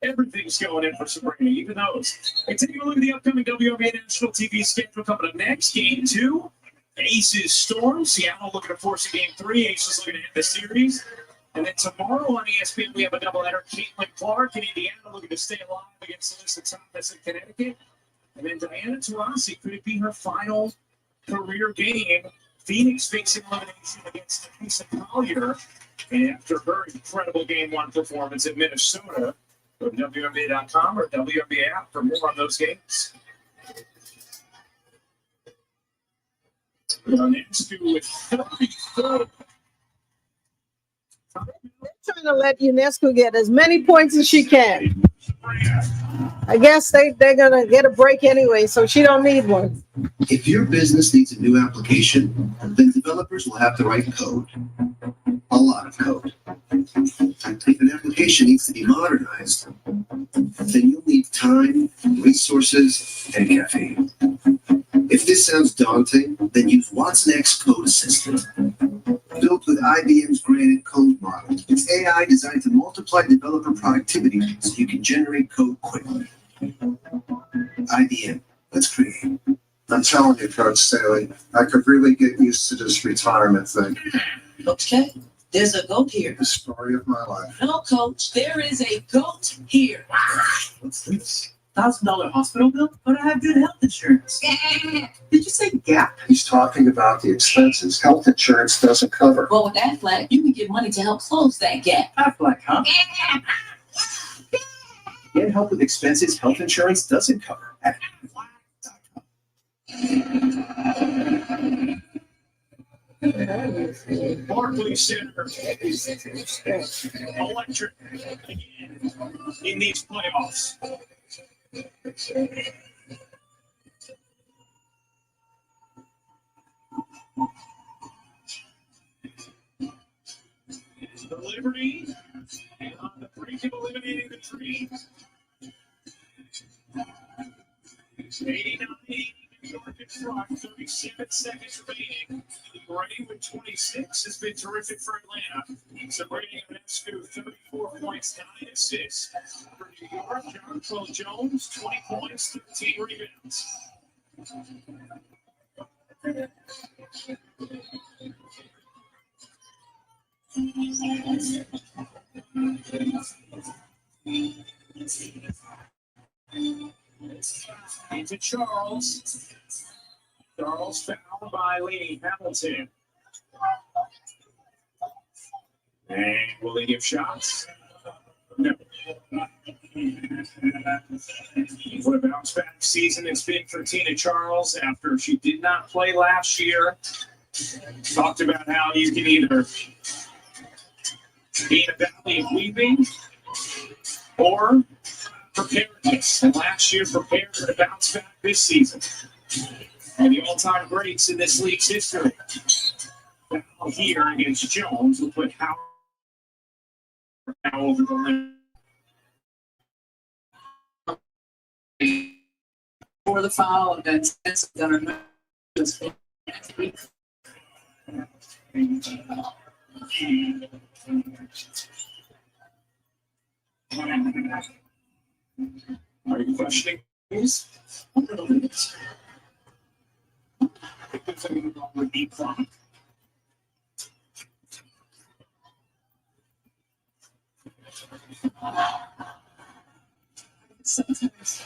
Everything's going in for Sabrina, even those. Hey, taking a look at the upcoming WNBA national TV schedule coming up next. Game 2, Aces Storm. Seattle looking to force a Game 3. Aces looking to hit the series. And then tomorrow on ESPN, we have a doubleheader. Caitlin Clark in Indiana looking to stay alive against Alyssa Thomas in Connecticut. And then Diana Taurasi, could it be her final career game? Phoenix facing elimination against Lisa Collier after her incredible Game 1 performance in Minnesota. Go to WNBA.com or WNBA app for more on those games. Ionescu with 34. They're trying to let Ionescu get as many points as she can. I guess they're gonna get a break anyway, so she don't need one. If your business needs a new application, then developers will have to write code. A lot of code. If an application needs to be modernized, then you'll need time, resources, and caffeine. If this sounds daunting, then use watsonx Code Assistant. Built with IBM's Granite Code Model, it's AI designed to multiply developer productivity so you can generate code quickly. IBM, let's create. I'm telling you, Coach Staley, I could really get used to this retirement thing. Okay, there's a goat here. The story of my life. No, Coach, there is a goat here. What's this? $1,000 hospital bill? But I have good health insurance. Did you say Gap? He's talking about the expenses health insurance doesn't cover. Well, with Aflac, you can get money to help close that gap. Aflac, huh? Get help with expenses health insurance doesn't cover. At Barclays Center. Electric again in these playoffs. The Liberty and on the brink of eliminating the Dreams. 89 New York in front, 37 seconds remaining. Gray with 26 has been terrific for Atlanta. Sabrina Ionescu, 34 points, 9 assists. For New York, Jonquil Jones, 20 points, 13 rebounds. Into Charles. Charles fouled by Leonie Hamilton. And will they give shots? No. What a bounce back season it's been for Tina Charles after she did not play last year. Talked about how you can either be in a valley of weeping or preparedness. And last year prepared her to bounce back this season. And the all-time greats in this league's history. Now here against Jones will put Howard over the limit. For the foul, and then Spencer done Are you questioning these? A little bit. I think I'm going to go with deep front. Sometimes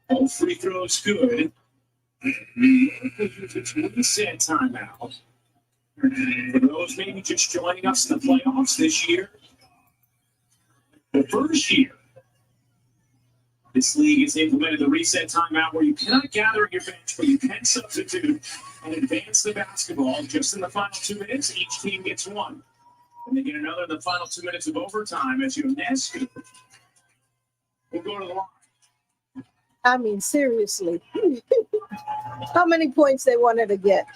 all free throws good. It's reset timeout. For those maybe just joining us in the playoffs this year, the first year this league has implemented the reset timeout where you cannot gather at your bench, but you can substitute and advance the basketball just in the final 2 minutes. Each team gets one. And they get another in the final 2 minutes of overtime as Ionescu will go to the line. I mean, seriously. How many points they wanted to get?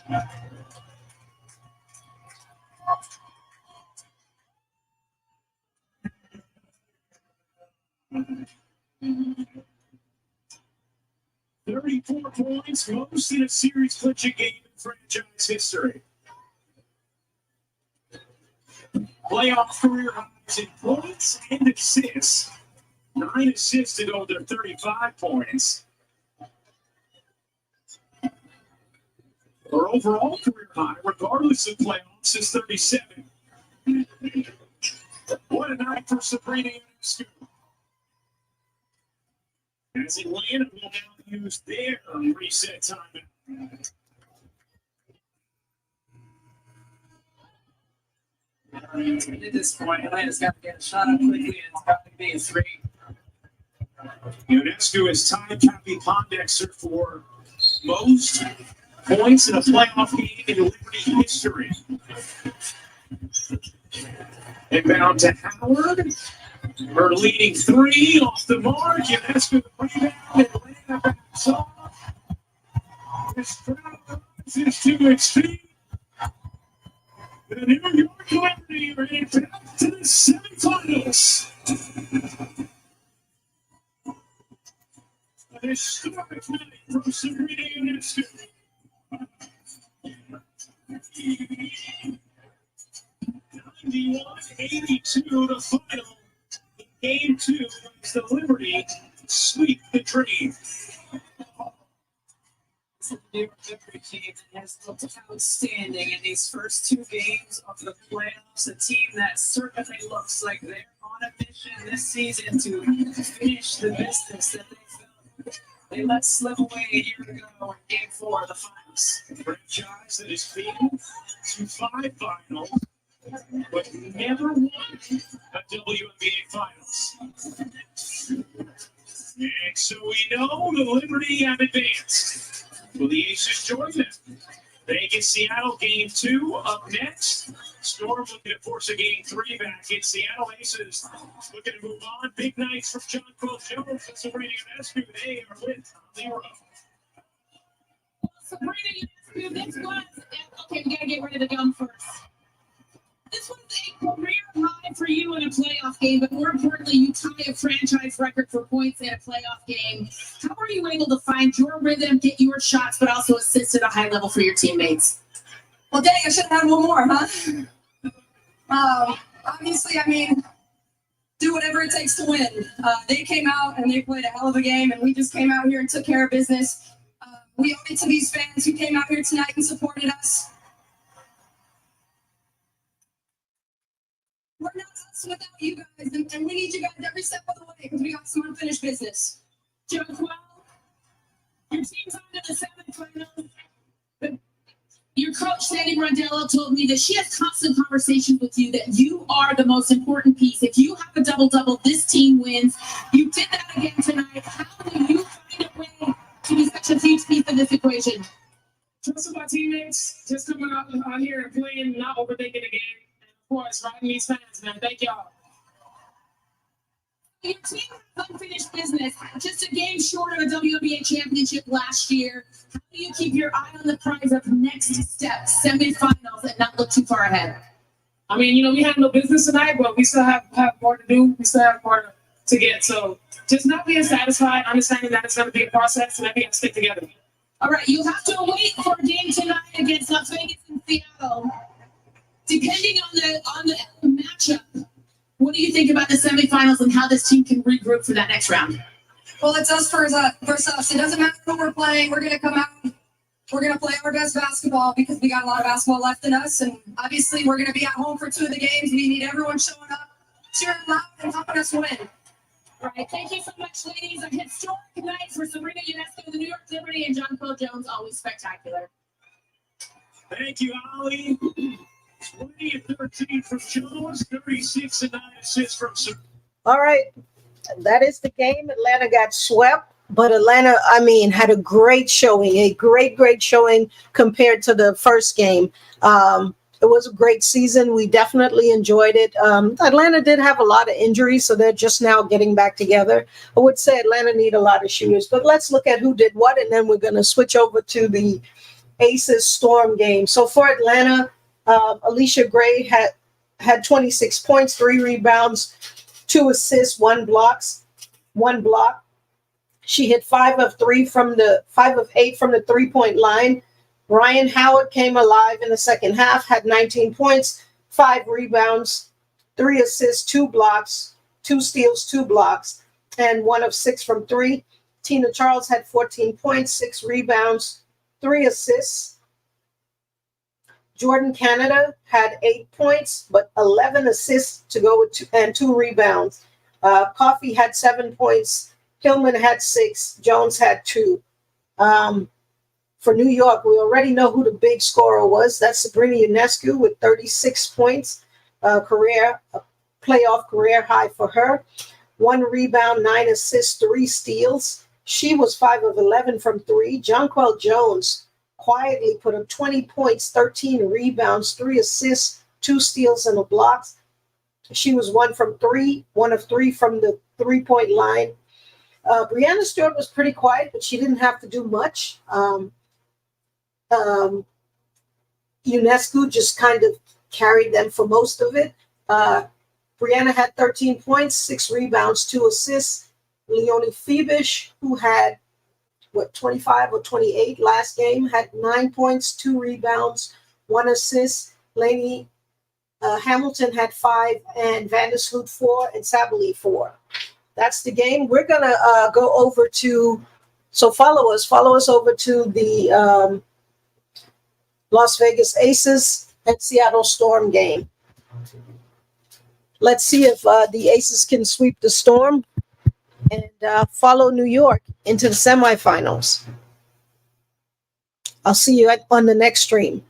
Mm-hmm. 34 points, most in a series clinching game in franchise history. Playoff career highs in points and assists. 9 assists to go to 35 points. Her overall career high, regardless of playoffs, is 37. What a night for Sabrina Ionescu. As Atlanta will now use their reset time. At this point, Atlanta's got to get a shot up quickly, and it's got to be a 3. Ionescu is tied Kathy Pondexter for most points in a playoff game in Liberty history. Inbound to Howard. Her leading 3 off the mark. Ionescu the rebound. Atlanta backs off. This crowd rises to its feet. The New York Liberty are advanced to the semifinals. A historic night for Sabrina Ionescu. 91-82 the final. Game 2 is the Liberty sweep the dream. It's a new Liberty team that has looked outstanding in these first 2 games of the playoffs. A team that certainly looks like they're on a mission this season to finish the business that they felt they let slip away a year ago in Game 4 of the finals. A franchise that has been to 5 finals, but never won a WNBA finals. And so we know the Liberty have advanced. Will the Aces join them? Vegas, Seattle, Game 2 up next. Storm looking to force a Game 3 back in Seattle. Aces looking to move on. Big nights from Jonquil Jones and Sabrina Ionescu. They are with Lero. Sabrina Ionescu, this was, okay, we gotta get rid of the gum first. This was a career high for you in a playoff game, but more importantly, you tie a franchise record for points in a playoff game. How are you able to find your rhythm, get your shots, but also assist at a high level for your teammates? Well, dang, I should have had one more, huh? Obviously, I mean, do whatever it takes to win. They came out and they played a hell of a game, and we just came out here and took care of business. We owe it to these fans who came out here tonight and supported us. We're not us without you guys, and we need you guys every step of the way because we got some unfinished business. Joe, your team's on to the semifinals. But your coach, Sandy Brondello, told me that she has constant conversations with you, that you are the most important piece. If you have a double-double, this team wins. You did that again tonight. How do you find a way to be such a huge piece of this equation? Trust my teammates, just coming out here and playing, not overthinking the game. And of course, riding these fans, man. Thank y'all. Your team has unfinished business, just a game short of a WNBA championship last year. How do you keep your eye on the prize of next step, semifinals, and not look too far ahead? I mean, we have no business tonight, but we still have more to do. We still have more to get. So just not being satisfied, understanding that it's going to be a process, and that we have to stick together. All right, you have to wait for a game tonight against Las Vegas and Seattle. Depending on the matchup, what do you think about the semifinals and how this team can regroup for that next round? Well, it's us versus us. It doesn't matter who we're playing. We're going to come out. We're going to play our best basketball because we got a lot of basketball left in us. And obviously, we're going to be at home for 2 of the games. We need everyone showing up, cheering loud, and helping us win. All right, thank you so much, ladies. A historic night for Sabrina Ionescu, the New York Liberty, and John Paul Jones, always spectacular. Thank you, Ali. 20 and 13 from Jones, 36 and 9 assists from Sabrina. All right. That is the game. Atlanta got swept, but Atlanta, had a great showing, a great showing compared to the first game. It was a great season. We definitely enjoyed it. Atlanta did have a lot of injuries, so they're just now getting back together. I would say Atlanta need a lot of shooters, but let's look at who did what, and then we're going to switch over to the Aces Storm game. So for Atlanta, Alicia Gray had 26 points, 3 rebounds, 2 assists, 1 block. She hit 5 of 8 from the 3-point line. Ryan Howard came alive in the second half, had 19 points, 5 rebounds, 3 assists, 2 blocks, 2 steals, 2 blocks, and 1 of 6 from 3. Tina Charles had 14 points, 6 rebounds, 3 assists. Jordan Canada had 8 points, but 11 assists to go with 2 rebounds. Coffey had 7 points. Hillman had 6. Jones had 2. For New York, we already know who the big scorer was. That's Sabrina Ionescu with 36 points, playoff career high for her. 1 rebound, 9 assists, 3 steals. She was 5 of 11 from 3. Jonquel Jones quietly put up 20 points, 13 rebounds, 3 assists, 2 steals, and a block. She was 1 of 3 from the 3-point line. Breanna Stewart was pretty quiet, but she didn't have to do much. Ionescu just kind of carried them for most of it. Breanna had 13 points, 6 rebounds, 2 assists. Leonie Fiebich, who had 25 or 28 last game, had 9 points, 2 rebounds, 1 assist. Lainey Hamilton had 5, and Vandersloot 4, and Sabally 4. That's the game. We're gonna go over to. So follow us over to the Las Vegas Aces and Seattle Storm game. Let's see if the Aces can sweep the Storm and follow New York into the semifinals. I'll see you on the next stream.